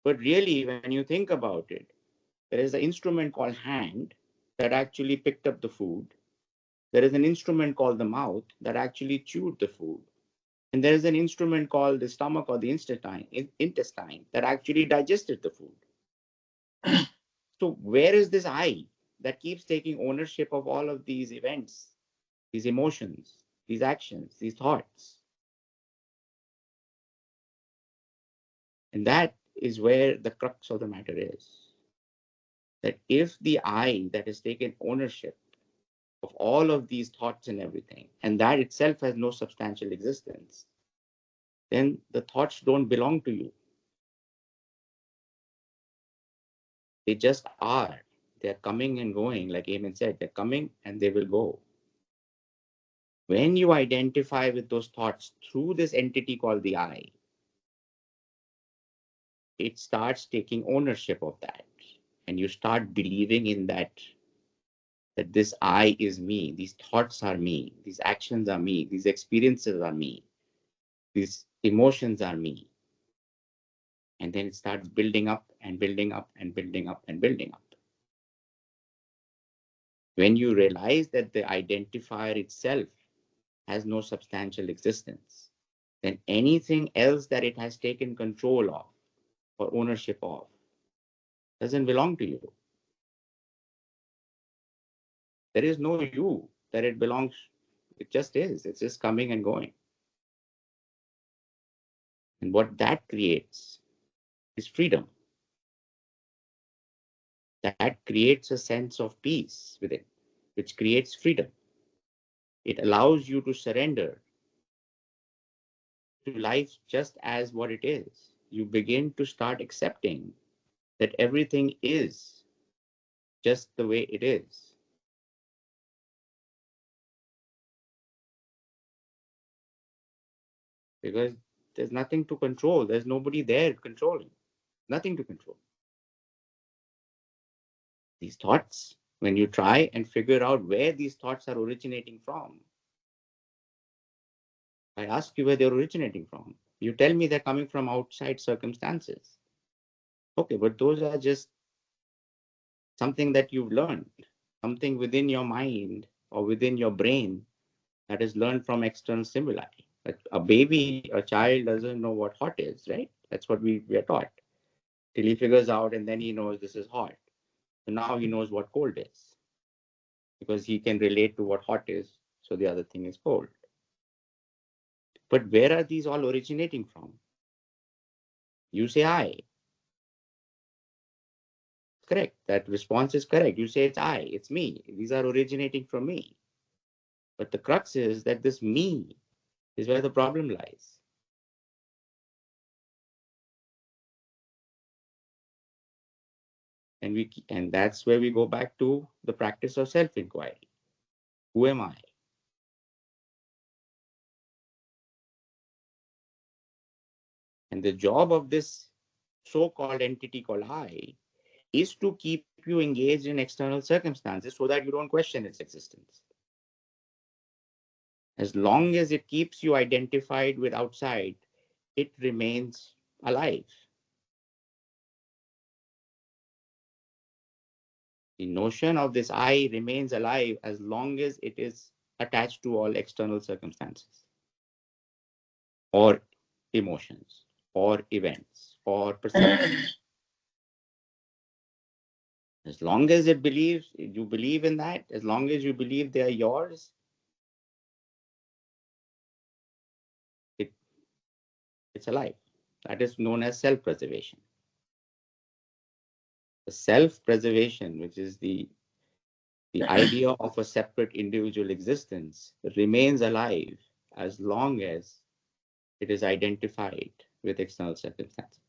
But really, when you think about it, there is an instrument called hand that actually picked up the food. There is an instrument called the mouth that actually chewed the food. And there is an instrument called the stomach or the intestine that actually digested the food. So where is this I that keeps taking ownership of all of these events, these emotions, these actions, these thoughts? And that is where the crux of the matter is. That if the I that has taken ownership of all of these thoughts and everything, and that itself has no substantial existence, then the thoughts don't belong to you. They just are. They're coming and going, like Eamon said, they're coming and they will go. When you identify with those thoughts through this entity called the I, it starts taking ownership of that. And you start believing in that this I is me, these thoughts are me, these actions are me, these experiences are me, these emotions are me. And then it starts building up and building up and building up and building up. When you realize that the identifier itself has no substantial existence, then anything else that it has taken control of or ownership of doesn't belong to you. There is no you that it belongs. It just is. It's just coming and going. And what that creates is freedom. That creates a sense of peace within, which creates freedom. It allows you to surrender to life just as what it is. You begin to start accepting that everything is just the way it is. Because there's nothing to control. There's nobody there controlling. Nothing to control. These thoughts, when you try and figure out where these thoughts are originating from, I ask you where they're originating from. You tell me they're coming from outside circumstances. Okay, but those are just something that you've learned, something within your mind or within your brain that is learned from external stimuli. Like a baby, a child doesn't know what hot is, right? That's what we are taught. Till he figures out and then he knows this is hot. So now he knows what cold is because he can relate to what hot is. So the other thing is cold. But where are these all originating from? You say I. Correct. That response is correct. You say it's I, it's me. These are originating from me. But the crux is that this me is where the problem lies. And that's where we go back to the practice of self-inquiry. Who am I? And the job of this so-called entity called I is to keep you engaged in external circumstances so that you don't question its existence. As long as it keeps you identified with outside, it remains alive. The notion of this I remains alive as long as it is attached to all external circumstances or emotions or events or perceptions. As long as it believes, you believe in that, as long as you believe they are yours, it's alive. That is known as self-preservation. The self-preservation, which is the idea of a separate individual existence, remains alive as long as it is identified with external circumstances,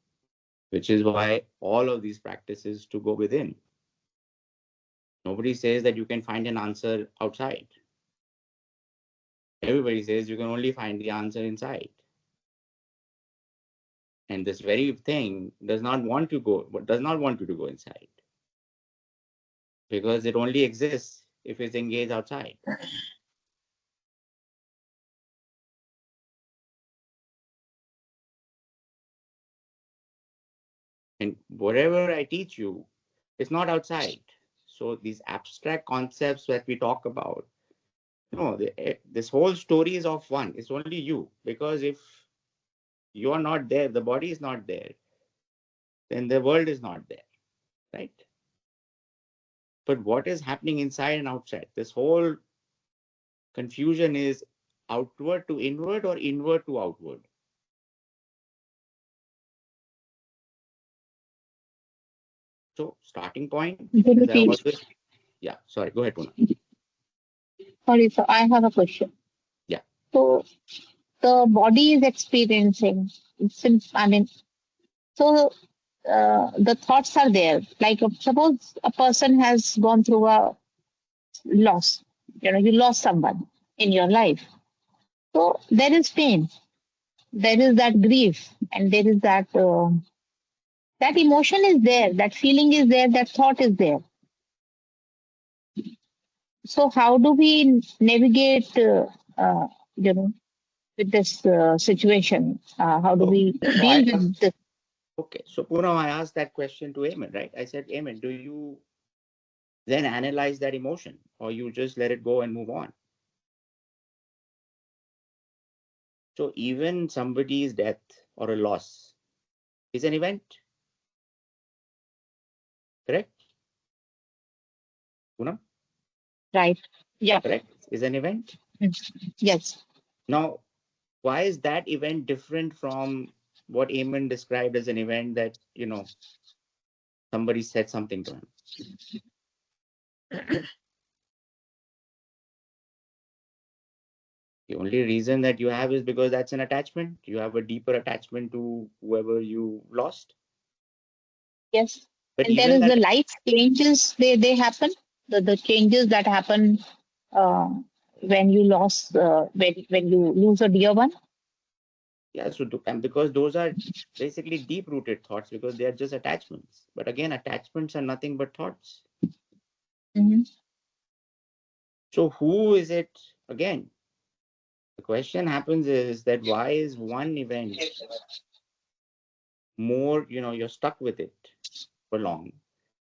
which is why all of these practices to go within. Nobody says that you can find an answer outside. Everybody says you can only find the answer inside. And this very thing does not want you to go inside, because it only exists if it's engaged outside. And whatever I teach you, it's not outside. So these abstract concepts that we talk about, no, this whole story is of one. It's only you. Because if you are not there, the body is not there, then the world is not there, right? But what is happening inside and outside? This whole confusion is outward to inward or inward to outward. So starting point is I always, yeah, sorry, go ahead, Puna. Sorry, so I have a question. Yeah. So the body is experiencing, since, I mean, so the thoughts are there. Like suppose a person has gone through a loss, you lost someone in your life. So there is pain, there is that grief, and there is that that emotion is there, that feeling is there, that thought is there. So how do we navigate, with this situation? How do we deal with this? Okay, so Poonam, I asked that question to Eamon, right? I said, Eamon, do you then analyze that emotion, or you just let it go and move on? So even somebody's death or a loss is an event, correct? Poonam? Right. Yeah. Correct? Is an event. Yes. Now, why is that event different from what Eamon described as an event that, somebody said something to him? The only reason that you have is because that's an attachment. You have a deeper attachment to whoever you lost. Yes. But And there even is that, the life changes, they happen, the changes that happen uh, when you lost, when you lose a dear one. yeah, so and because those are basically deep-rooted thoughts, because they are just attachments. But again, attachments are nothing but thoughts. Mm-hmm. So who is it? Again, the question happens is that why is one event more, you're stuck with it for long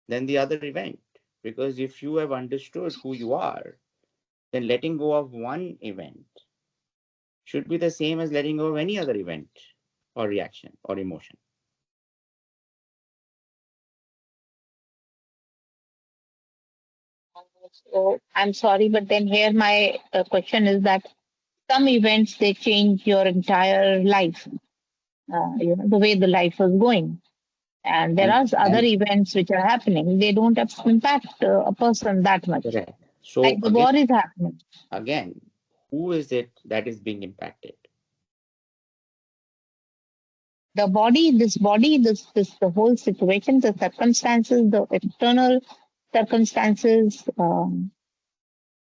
than the other event? Because if you have understood who you are, then letting go of one event should be the same as letting go of any other event or reaction or emotion. So I'm sorry, but then here my question is that some events they change your entire life, the way the life was going. And there are other And events which are happening. They don't impact a person that much. correct. Like So the war is happening. again, who is it that is being impacted? The body, the whole situation, the circumstances, the external circumstances.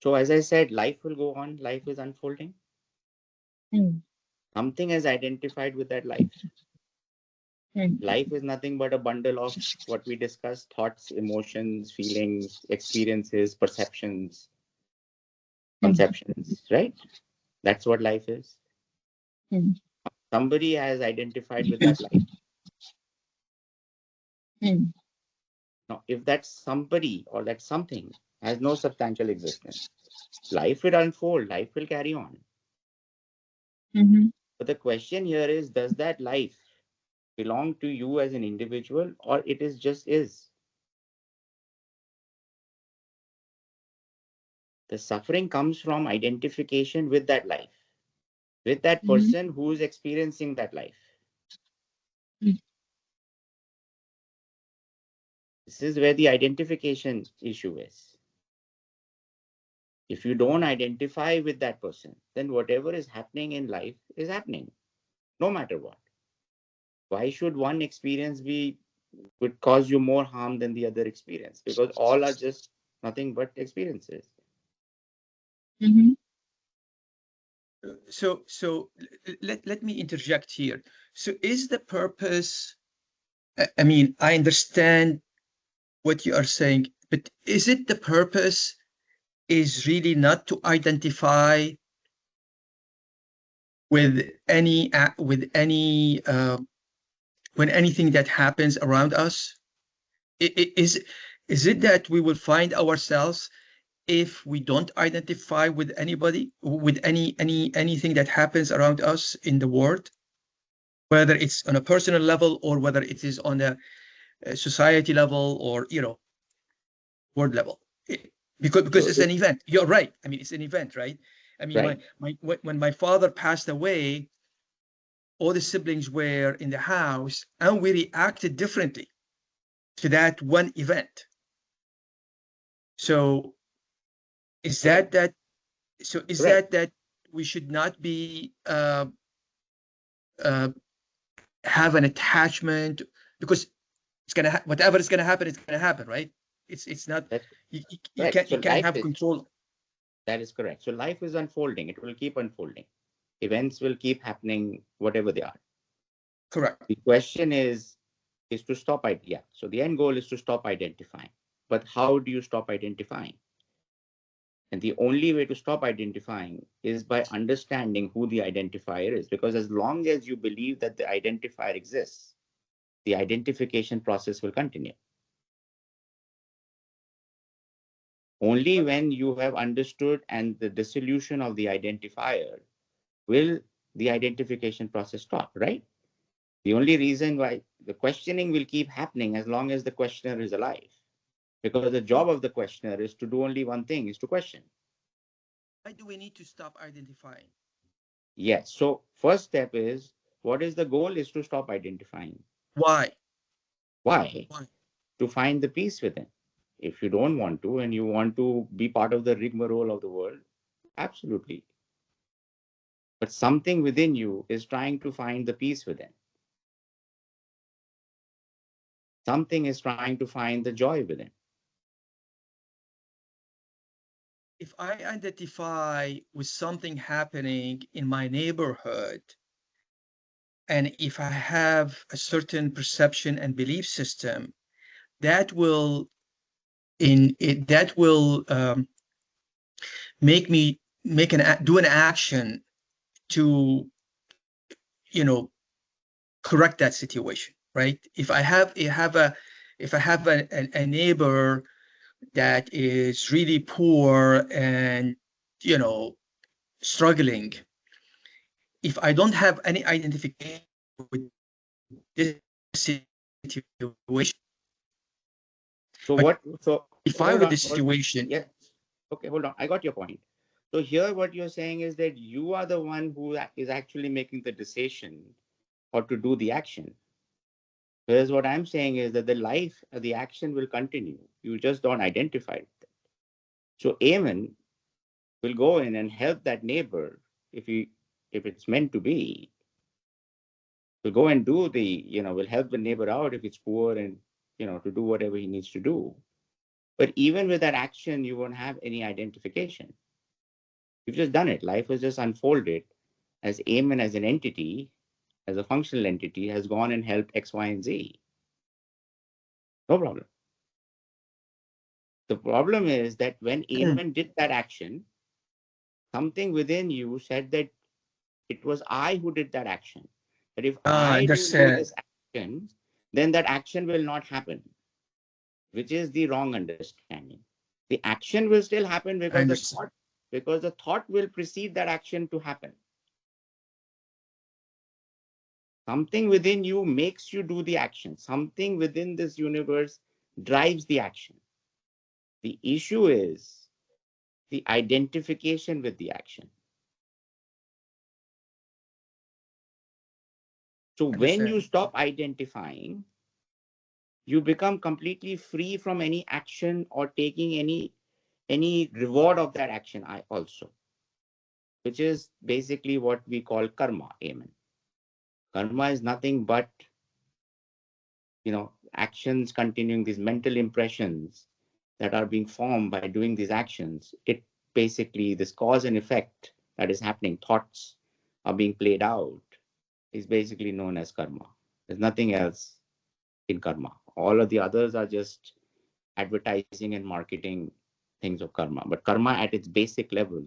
So as I said, life will go on. Life is unfolding. Hmm, Something is identified with that life. hmm, Life is nothing but a bundle of what we discussed: thoughts, emotions, feelings, experiences, perceptions, hmm, conceptions, right? That's what life is. hmm, Somebody has identified with that life. hmm, Now, if that somebody or that something has no substantial existence, life will unfold, life will carry on. hmm. But the question here is, does that life belong to you as an individual, or it is just is? The suffering comes from identification with that life, with that Mhm. person who is experiencing that life. Mm. This is where the identification issue is. If you don't identify with that person, then whatever is happening in life is happening, no matter what. Why should one experience would cause you more harm than the other experience? Because all are just nothing but experiences. Mhm. So let me interject here. So is the purpose, I mean, I understand what you are saying, but is it the purpose is really not to identify with any when anything that happens around us? Is it that we will find ourselves if we don't identify with anybody, with anything that happens around us in the world, whether it's on a personal level or whether it is on a society level or world level? Because So it's an event. You're right. I mean, it's an event, right? I mean, right, when my father passed away, all the siblings were in the house, and we reacted differently to that one event. So is correct, correct. that we should not be uh, have an attachment, because it's gonna whatever is gonna happen, it's gonna happen, right? It's not, That's you correct. can't So life have is, control. that is correct. So life is unfolding. It will keep unfolding. Events will keep happening, whatever they are. Correct. The question is to stop it. Yeah. So the end goal is to stop identifying. But how do you stop identifying? And the only way to stop identifying is by understanding who the identifier is. Because as long as you believe that the identifier exists, the identification process will continue. Only when you have understood and the dissolution of the identifier will the identification process stop, right? The only reason why the questioning will keep happening as long as the questioner is alive. Because the job of the questioner is to do only one thing, is to question. Why do we need to stop identifying? Yes. So first step is, what is the goal, is to stop identifying. Why? Why? To find the peace within. If you don't want to and you want to be part of the rigmarole of the world, absolutely. But something within you is trying to find the peace within. Something is trying to find the joy within. If I identify with something happening in my neighborhood, and if I have a certain perception and belief system, that will make me do an action to correct that situation, right? If I have a neighbor that is really poor and struggling, if I don't have any identification with this situation, So but what? So identify hold with on. this situation. Yeah. Okay, hold on. I got your point. So here, what you're saying is that you are the one who is actually making the decision or to do the action. Whereas what I'm saying is that the action will continue. You just don't identify it. So Amen will go in and help that neighbor if it's meant to be. Will go and do will help the neighbor out if it's poor and to do whatever he needs to do. But even with that action, you won't have any identification. You've just done it. Life has just unfolded as Amen as an entity, as a functional entity, has gone and helped X, Y, and Z. No problem. The problem is that when Amen did that action, something within you said that it was I who did that action. That if I don't do Understand. this action, then that action will not happen, which is the wrong understanding. The action will still happen I because understand. the thought will precede that action to happen. Something within you makes you do the action. Something within this universe drives the action. The issue is the identification with the action. So when you stop identifying, you become completely free from any action or taking any reward of that action also, which is basically what we call karma. Amen. Karma is nothing but, actions continuing, these mental impressions that are being formed by doing these actions. It basically, this cause and effect that is happening, thoughts are being played out, is basically known as karma. There's nothing else in karma. All of the others are just advertising and marketing things of karma. But karma at its basic level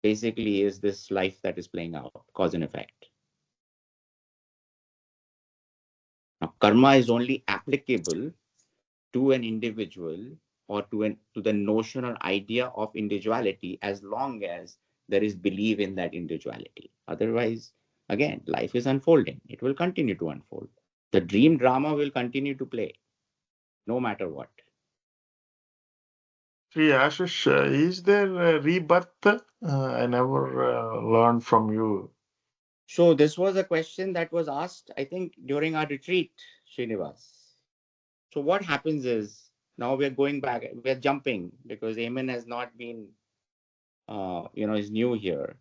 basically is this life that is playing out, cause and effect. Now, karma is only applicable to an individual or to the notion or idea of individuality as long as there is belief in that individuality. Otherwise, again, life is unfolding. It will continue to unfold. The dream drama will continue to play no matter what. See, Ashish, is there a rebirth? I never learned from you. So this was a question that was asked, I think, during our retreat, Srinivas. So what happens is, now we're going back, we're jumping because Amen has not been, is new here.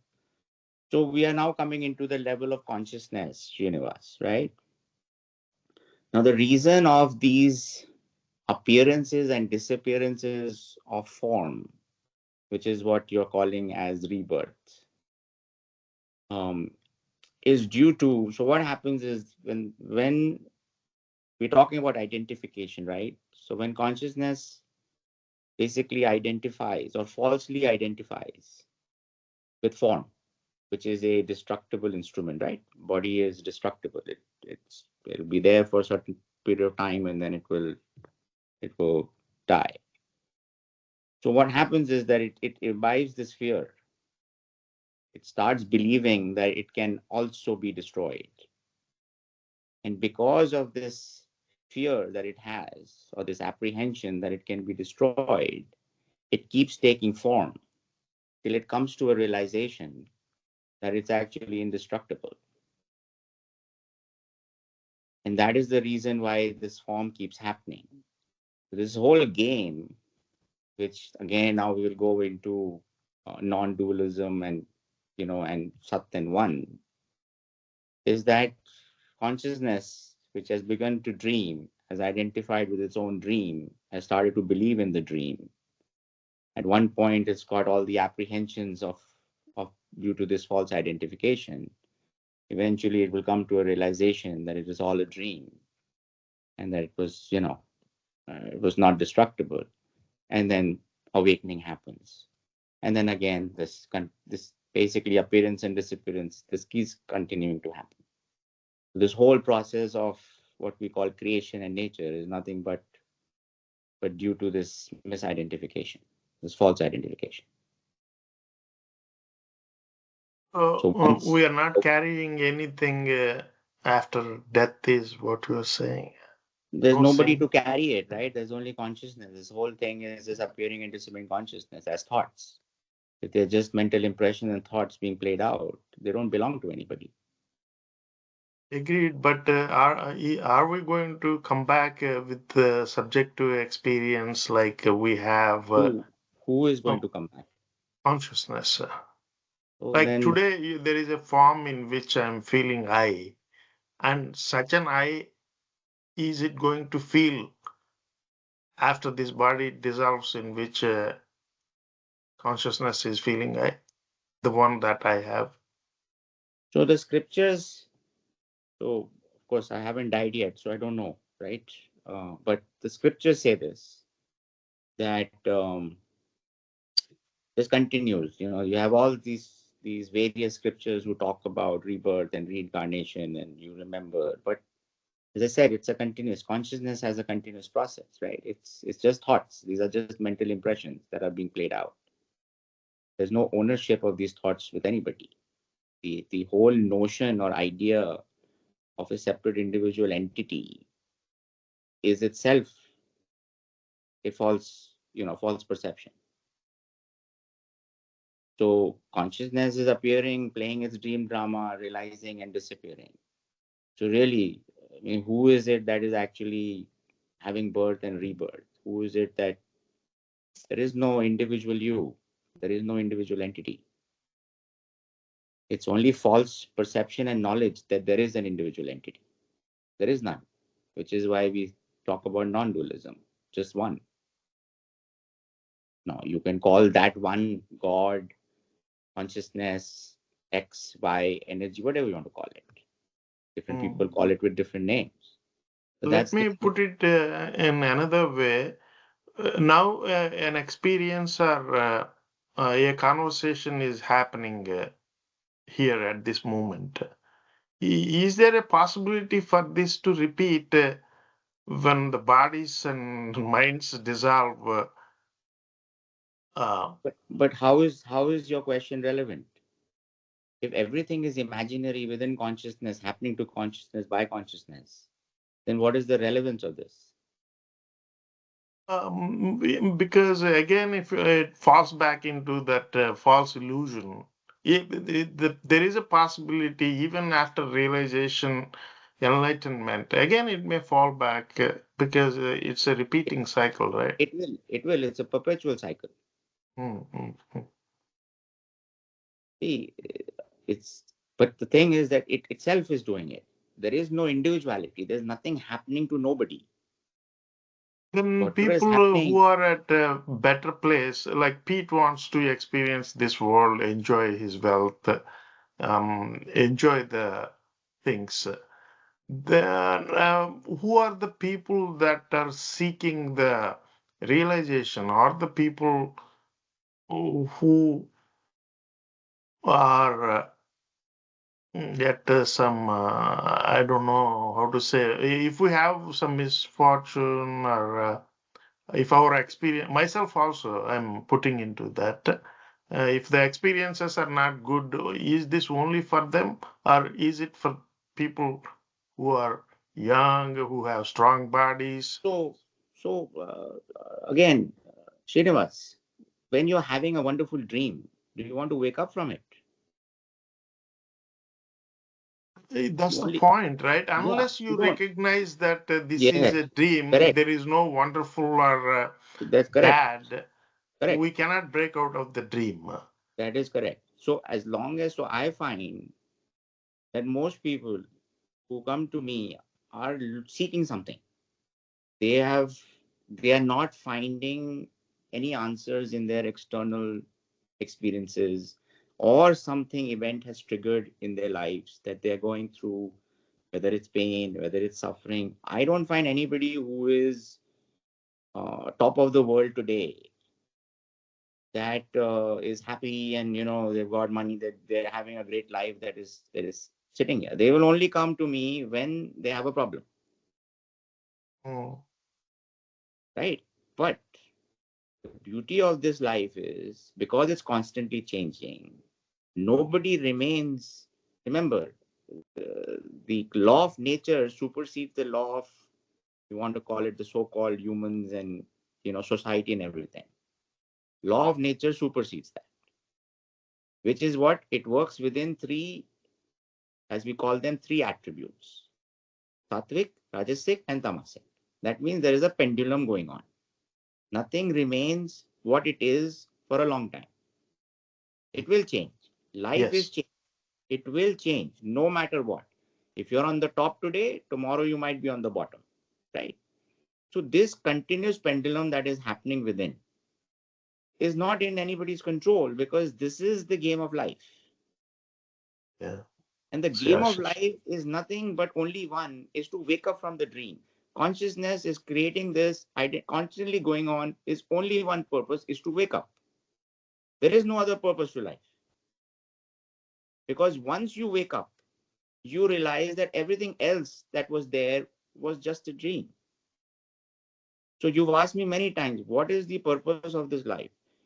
So we are now coming into the level of consciousness, Srinivas, right? Now the reason of these appearances and disappearances of form, which is what you're calling as rebirth, is due to, so what happens is when we're talking about identification, right? So when consciousness basically identifies or falsely identifies with form, which is a destructible instrument, right? Body is destructible. It'll be there for a certain period of time and then it will die. So what happens is that it imbibes this fear. It starts believing that it can also be destroyed. And because of this fear that it has, or this apprehension that it can be destroyed, it keeps taking form till it comes to a realization that it's actually indestructible. And that is the reason why this form keeps happening. This whole game, which again now we will go into non-dualism and Sat and One, is that consciousness, which has begun to dream, has identified with its own dream, has started to believe in the dream. At one point, it's got all the apprehensions of due to this false identification. Eventually, it will come to a realization that it is all a dream, and that it was not destructible. And then awakening happens, and then again this basically appearance and disappearance. This keeps continuing to happen. This whole process of what we call creation and nature is nothing but due to this misidentification, this false identification. So we are not carrying anything after death, is what you are saying. There's nobody to carry it, right? There's only consciousness. This whole thing is this appearing and disappearing consciousness as thoughts. If they're just mental impressions and thoughts being played out, they don't belong to anybody. Agreed, but are we going to come back with the subjective experience like we have? Who is going to come back? Consciousness. So like today, there is a form in which I'm feeling I, and such an I, is it going to feel after this body dissolves, in which consciousness is feeling I, the one that I have? So the scriptures, so of course I haven't died yet, so I don't know, right? But the scriptures say this, that this continues. You have all these various scriptures who talk about rebirth and reincarnation, and you remember. But as I said, it's a continuous. Consciousness has a continuous process, right? It's just thoughts. These are just mental impressions that are being played out. There's no ownership of these thoughts with anybody. The whole notion or idea of a separate individual entity is itself a false perception. So consciousness is appearing, playing its dream drama, realizing and disappearing. So really, I mean, who is it that is actually having birth and rebirth? Who is it that there is no individual you? There is no individual entity. It's only false perception and knowledge that there is an individual entity. There is none, which is why we talk about non-dualism, just one. No, you can call that one God, consciousness, X, Y, energy, whatever you want to call it. Different people call it with different names. But Let that's the me put it in another way. Now, an experience or a conversation is happening here at this moment. Is there a possibility for this to repeat when the bodies and minds dissolve? but how is your question relevant? If everything is imaginary within consciousness, happening to consciousness by consciousness, then what is the relevance of this? Because again, if it falls back into that false illusion, there is a possibility even after realization, enlightenment, again it may fall back because it's a repeating cycle, right? It will. It's a perpetual cycle. Mm-hmm. See, it's, but the thing is that it itself is doing it. There is no individuality. There's nothing happening to nobody. Then Whatever is people who happening, are at a better place, like Pete wants to experience this world, enjoy his wealth, enjoy the things. Then, who are the people that are seeking the realization, or the people who are at some, I don't know how to say, if we have some misfortune or if our experience, myself also, I'm putting into that. If the experiences are not good, is this only for them, or is it for people who are young, who have strong bodies? so again, Srinivas, when you're having a wonderful dream, do you want to wake up from it? That's You the only, point, right? yeah, Unless you you don't. recognize that this is Yes, a dream, correct. there is no wonderful or That's correct. bad, Correct. we cannot break out of the dream. That is correct. So as long as, so I find that most people who come to me are seeking something. They have, they are not finding any answers in their external experiences, or something event has triggered in their lives that they're going through, whether it's pain, whether it's suffering. I don't find anybody who is top of the world today that is happy and they've got money, that they're having a great life, that is sitting here. They will only come to me when they have a problem, Mm. right? But the beauty of this life is, because it's constantly changing, nobody remains. Remember, the law of nature supersedes the law of, you want to call it, the so-called humans and society and everything. Law of nature supersedes that, which is what it works within three, as we call them, three attributes: sattvic, rajasic, and tamasic. That means there is a pendulum going on. Nothing remains what it is for a long time. It will change. Life is Yes. change. It will change no matter what. If you're on the top today, tomorrow you might be on the bottom, right? So this continuous pendulum that is happening within is not in anybody's control, because this is the game of life. Yeah. And the See, game of Ashish. life is nothing but only one, is to wake up from the dream. Consciousness is creating this, constantly going on, is only one purpose, is to wake up. There is no other purpose to life. Because once you wake up, you realize that everything else that was there was just a dream. So you've asked me many times, what is the purpose of this life?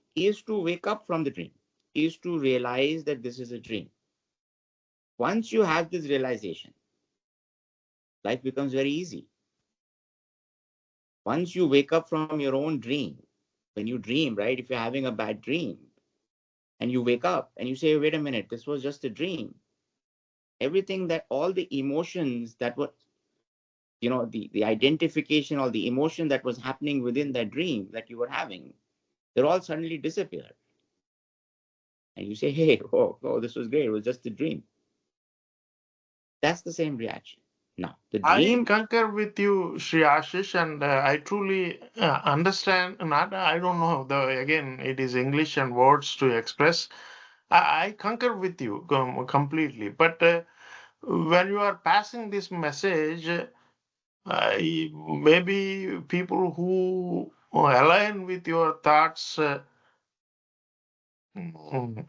Is to wake up from the dream, is to realize that this is a dream. Once you have this realization, life becomes very easy. Once you wake up from your own dream, when you dream, right? If you're having a bad dream, and you wake up and you say, wait a minute, this was just a dream. Everything that, all the emotions that were, the identification, all the emotion that was happening within that dream that you were having, they're all suddenly disappeared. And you say, hey, oh, this was great. It was just a dream. That's the same reaction. Now, the I dream. concur with you, Sri Ashish, and I truly understand. Not, I don't know. Again, it is English and words to express. I concur with you completely. But when you are passing this message, maybe people who align with your thoughts, mm,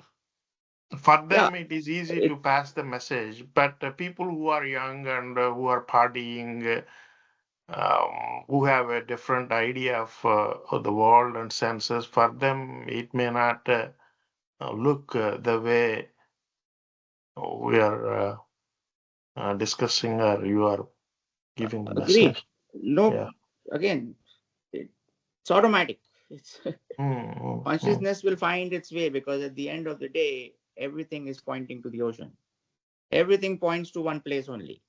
for Yeah, them it is easy it, to pass the message. But people who are young and who are partying, who have a different idea of the world and senses, for them it may not look the way we are discussing or you are giving the agreed. message. No, Yeah. again, it's automatic. It's Mm. consciousness will find its way, because at the end of the day, everything is pointing to the ocean. Everything points to one place only.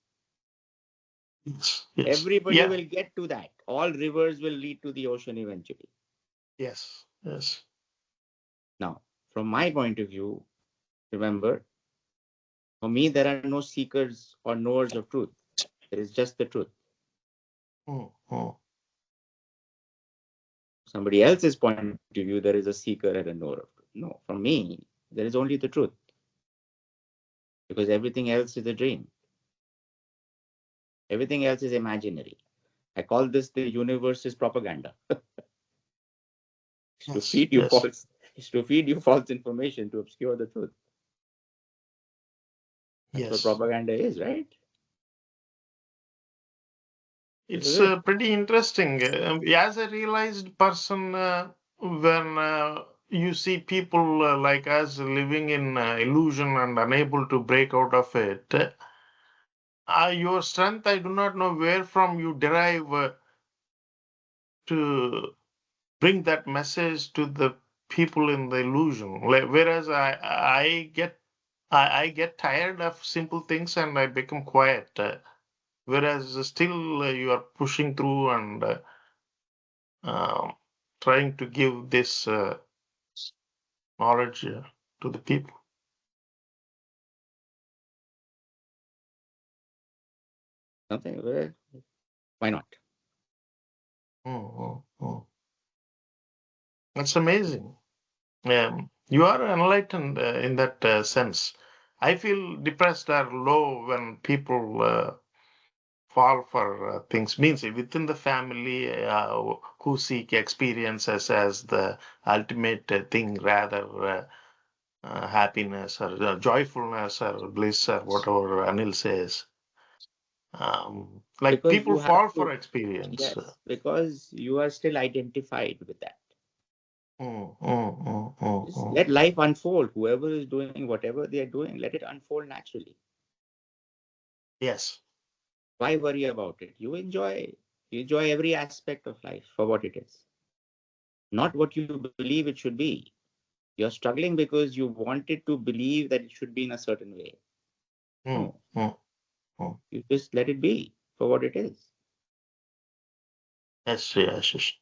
Yes. Yes. Everybody Yeah. will get to that. All rivers will lead to the ocean eventually. Yes. Yes. Now, from my point of view, remember, for me, there are no seekers or knowers of truth. There is just the truth. Mm. Somebody else's point of view, there is a seeker and a knower of truth. No, for me, there is only the truth, because everything else is a dream. Everything else is imaginary. I call this the universe's propaganda. It's to Yes. feed you Yes. false. It's to feed you false information to obscure the truth. That's what Yes. propaganda is, right? This is It's it. pretty interesting. As a realized person, when you see people like us living in illusion and unable to break out of it, your strength, I do not know where from you derive to bring that message to the people in the illusion. Whereas I get tired of simple things and I become quiet. Whereas still you are pushing through and um, trying to give this knowledge to the people. Something. Why not? Mm, mm. That's amazing. You are enlightened in that sense. I feel depressed or low when people fall for things. Means within the family who seek experiences as the ultimate thing rather happiness or joyfulness or bliss or whatever Anil says. Like Because people you have fall for to. experience. Yes, because you are still identified with that. Just let life unfold. Whoever is doing whatever they are doing, let it unfold naturally. Yes. Why worry about it? You enjoy every aspect of life for what it is, not what you believe it should be. You're struggling because you wanted to believe that it should be in a certain way. Mm, No, mm, mm. you just let it be for what it is. Yes, yes, yes.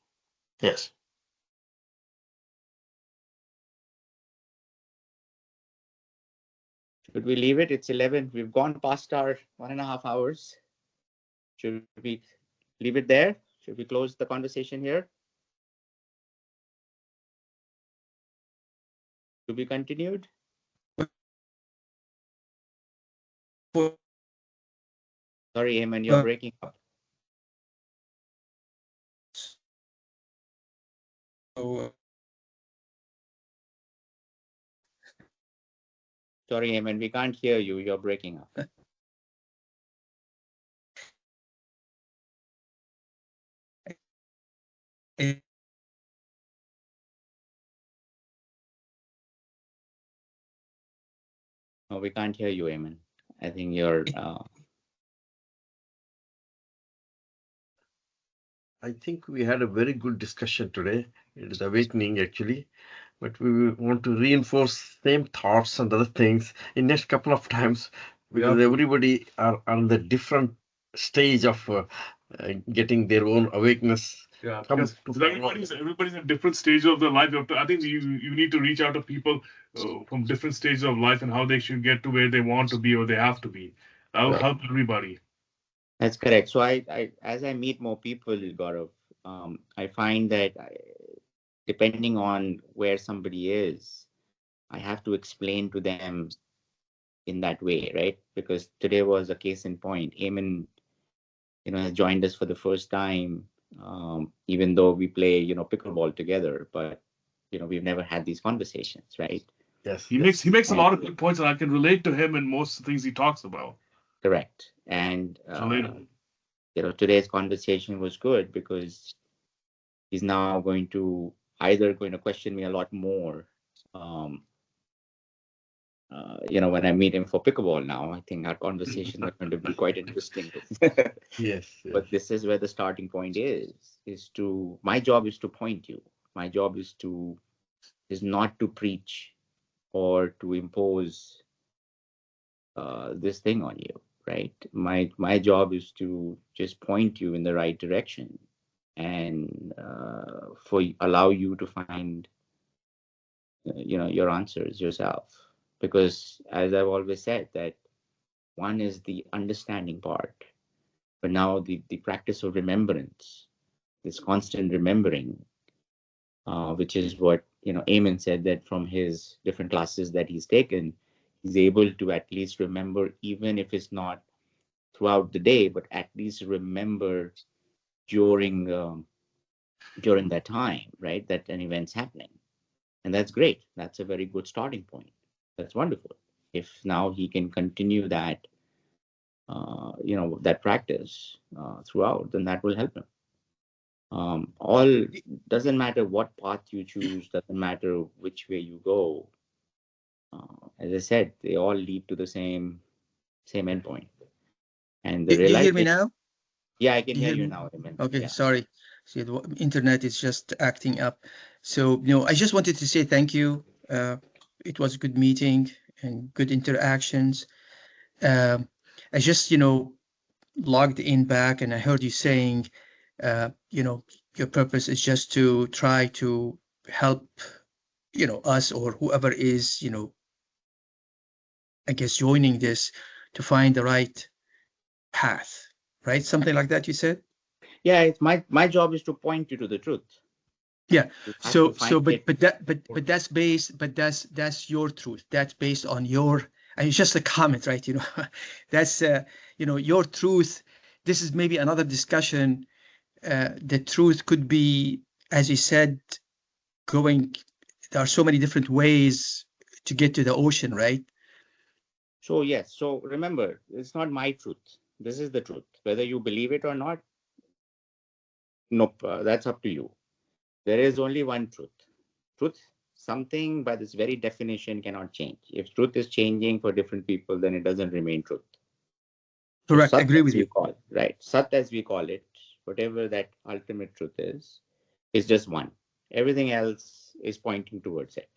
Yes. Should we leave it? It's 11. We've gone past our 1.5 hours. Should we leave it there? Should we close the conversation here? To be continued? Sorry, Eamon, you're breaking up. Sorry, Eamon, we can't hear you. You're breaking up. No, we can't hear you, Eamon. I think you're. I think we had a very good discussion today. It is awakening, actually. but we want to reinforce same thoughts and other things in next couple of times because everybody are on the different stage of getting their own awakeness. Yeah, because everybody's in different stages of their life. I think you need to reach out to people from different stages of life and how they should get to where they want to be or they have to be. That'll help everybody. That's correct. So as I meet more people, Gaurav, I find that depending on where somebody is, I have to explain to them in that way, right? Because today was a case in point. Eamon, has joined us for the first time, even though we play, pickleball together, but we've never had these conversations, right? Yes. He makes a lot of good points, and I can relate to him in most things he talks about. Correct. And today's conversation was good because he's now going to question me a lot more. When I meet him for pickleball now, I think our conversations are going to be quite interesting. Yes. But this is where the starting point is my job is to point you. My job is not to preach or to impose this thing on you, right? My job is to just point you in the right direction and allow you to find your answers yourself, because as I've always said, that one is the understanding part, but now the practice of remembrance, this constant remembering, which is what Eamon said, that from his different classes that he's taken, he's able to at least remember, even if it's not throughout the day, but at least remember during that time, right, that an event's happening. And that's great. That's a very good starting point. That's wonderful. If now he can continue that, that practice throughout, then that will help him. All doesn't matter what path you choose, doesn't matter which way you go. As I said, they all lead to the same endpoint. And the You hear me now? Yeah, I can hear you now. Okay, yeah. Sorry. See, the internet is just acting up. So, I just wanted to say thank you. It was a good meeting and good interactions. I just, logged in back and I heard you saying, your purpose is just to try to help, us or whoever is, I guess, joining this to find the right path, right? Something like that you said? Yeah, it's my job is to point you to the truth. Yeah. But that's your truth. That's based on your, and it's just a comment, right? That's your truth. This is maybe another discussion. The truth could be, as you said, there are so many different ways to get to the ocean, right? So yes. So remember, it's not my truth. This is the truth. Whether you believe it or not, nope, that's up to you. There is only one truth. Truth, something by this very definition cannot change. If truth is changing for different people, then it doesn't remain truth. Correct. So I agree with you. Right. Sat, as we call it, whatever that ultimate truth is just one. Everything else is pointing towards it.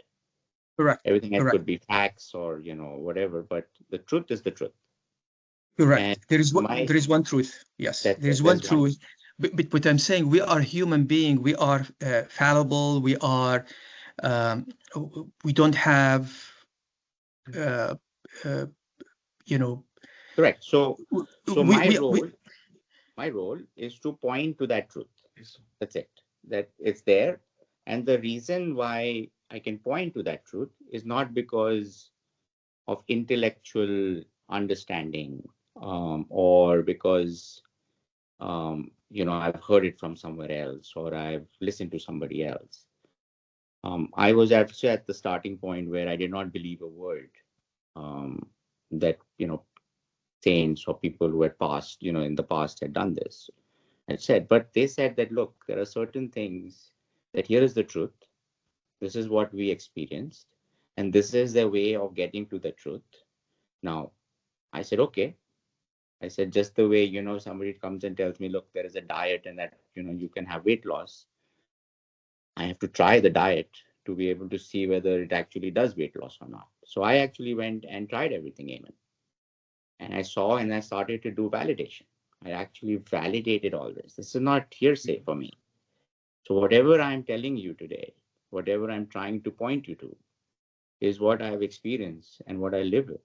Correct. Everything else could be facts or whatever, but the truth is the truth. Correct. And there is one truth. Yes, there is one truth. But what I'm saying, we are human beings. We are fallible. We are. We don't have. Correct. So my role is to point to that truth. That's it. That it's there, and the reason why I can point to that truth is not because of intellectual understanding, or because I've heard it from somewhere else or I've listened to somebody else. I was actually at the starting point where I did not believe a word that saints or people who had passed, in the past had done this. I said, but they said that, look, there are certain things that here is the truth. This is what we experienced, and this is their way of getting to the truth. Now, I said, okay. I said, just the way, somebody comes and tells me, look, there is a diet and that, you can have weight loss. I have to try the diet to be able to see whether it actually does weight loss or not. So I actually went and tried everything, Eamon. And I saw and I started to do validation. I actually validated all this. This is not hearsay for me. So whatever I'm telling you today, whatever I'm trying to point you to, is what I have experienced and what I live with.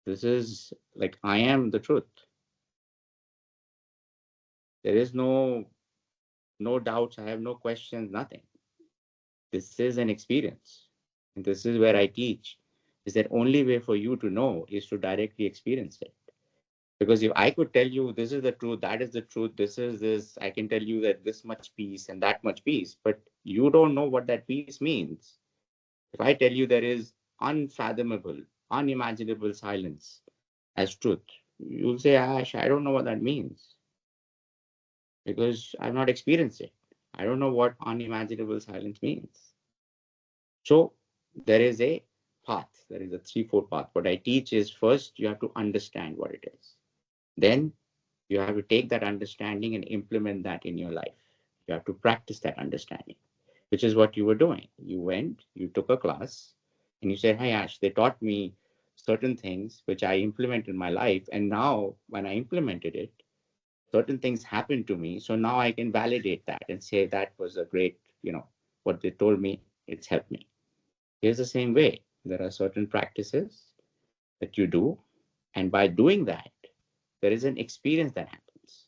This is like I am the truth. There is no doubts. I have no questions, nothing. This is an experience. And this is where I teach, is that only way for you to know is to directly experience it. Because if I could tell you this is the truth, that is the truth, this is this, I can tell you that this much peace and that much peace, but you don't know what that peace means. If I tell you there is unfathomable, unimaginable silence as truth, you'll say, Ash, I don't know what that means because I've not experienced it. I don't know what unimaginable silence means. So there is a path, there is a threefold path. What I teach is first you have to understand what it is. Then you have to take that understanding and implement that in your life. You have to practice that understanding, which is what you were doing. You went, you took a class, and you said, "Hi, Ash, they taught me certain things which I implemented in my life. And now when I implemented it, certain things happened to me. So now I can validate that and say that was a great, what they told me, it's helped me." Here's the same way. There are certain practices that you do. And by doing that, there is an experience that happens.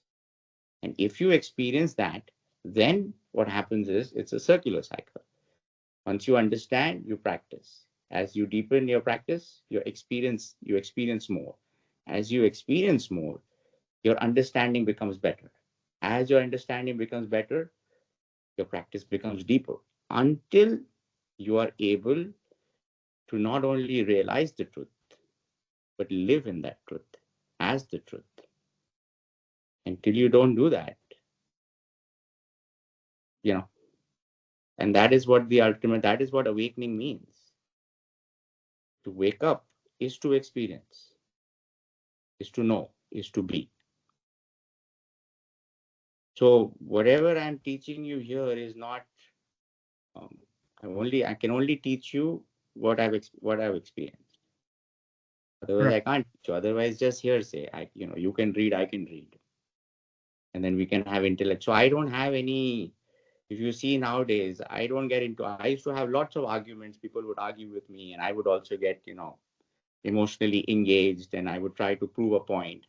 And if you experience that, then what happens is it's a circular cycle. Once you understand, you practice. As you deepen your practice, you experience more. As you experience more, your understanding becomes better. As your understanding becomes better, your practice becomes deeper until you are able to not only realize the truth, but live in that truth as the truth. Until you don't do that, and that is what that is what awakening means. To wake up is to experience, is to know, is to be. So whatever I'm teaching you here is not, I can only teach you what I've experienced. Otherwise, I can't teach you. Otherwise, just hearsay. You can read, I can read. And then we can have intellect. So I don't have any, if you see nowadays, I used to have lots of arguments. People would argue with me and I would also get, emotionally engaged and I would try to prove a point.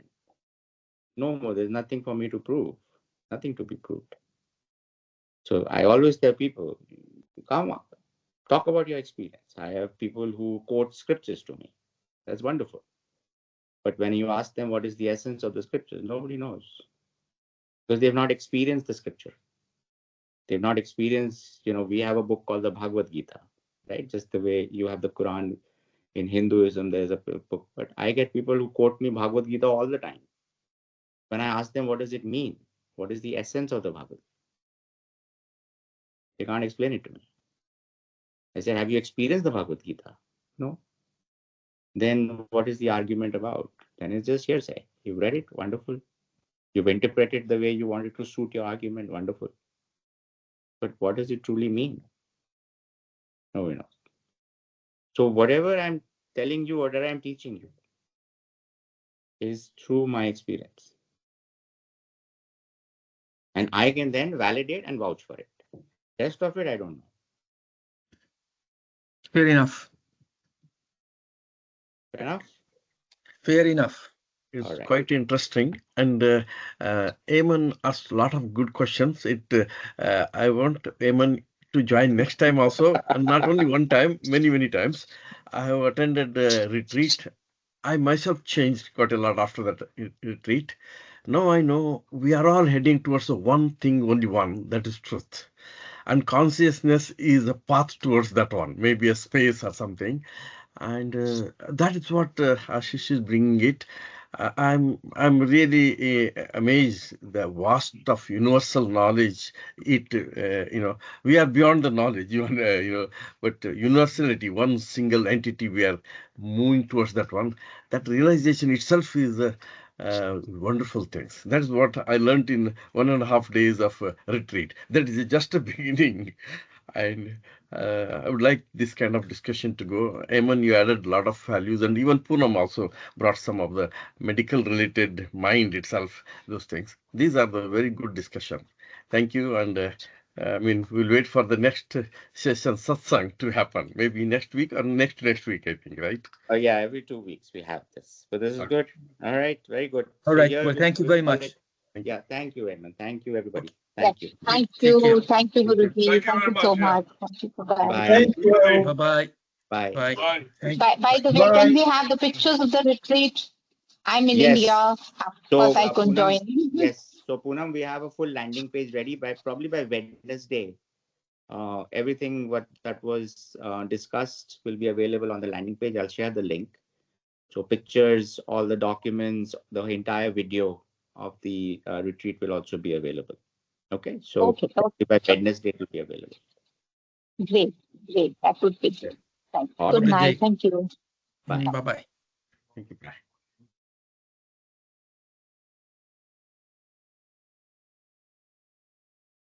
No more, there's nothing for me to prove, nothing to be proved. So I always tell people, come on, talk about your experience. I have people who quote scriptures to me. That's wonderful. But when you ask them what is the essence of the scriptures, nobody knows. Because they've not experienced the scripture. They've not experienced, we have a book called the Bhagavad Gita, right? Just the way you have the Quran in Hinduism, there's a book. But I get people who quote me Bhagavad Gita all the time. When I ask them, what does it mean? What is the essence of the Bhagavad Gita? They can't explain it to me. I said, have you experienced the Bhagavad Gita? No. Then what is the argument about? Then it's just hearsay. You've read it, wonderful. You've interpreted the way you wanted to suit your argument, wonderful. But what does it truly mean? Nobody knows. So whatever I'm telling you, whatever I'm teaching you, is through my experience. And I can then validate and vouch for it. Rest of it, I don't know. Fair enough. Fair enough? Fair enough. It's right. quite interesting, and Eamon asked a lot of good questions. I want Eamon to join next time also, and not only one time, many times. I have attended a retreat. I myself changed quite a lot after that retreat. Now I know we are all heading towards the one thing, only one, that is truth. And consciousness is a path towards that one, maybe a space or something. And that is what Ashish is bringing it. I'm really amazed the vast of universal knowledge. We are beyond the knowledge, but universality, one single entity, we are moving towards that one. That realization itself is wonderful things. That is what I learned in 1.5 days of retreat. That is just a beginning. And I would like this kind of discussion to go. Eamon, you added a lot of values, and even Poonam also brought some of the medical related mind itself, those things. These are the very good discussion. Thank you, and I mean, we'll wait for the next session, Satsang, to happen. Maybe next week or next week, I think, right? Yeah, every 2 weeks we have this. But this is good. All right, very good. All So right. here Well, thank you we'll very call much. it. Yeah, thank you, Eamon. Thank you, everybody. Yes. Thank you. Thank Take care. you. Thank you, Thank you. Guruji. Thank you Thank very you so much. Yeah. much. Thank you. Bye. Bye. Thank you. Bye-bye. Bye. Bye. Bye. Thank By the way, Bye. can we have the pictures of the retreat? I'm in Yes. India. Of So course, I couldn't Poonam, join. yes. So Poonam, we have a full landing page ready by probably by Wednesday. Everything that was discussed will be available on the landing page. I'll share the link. So pictures, all the documents, the entire video of the retreat will also be available. Okay. So Okay. by Wednesday it will be available. Great. Great. That would be great. Thanks. All Good right. night. Thank you. Bye. Bye-bye. Thank you. Bye.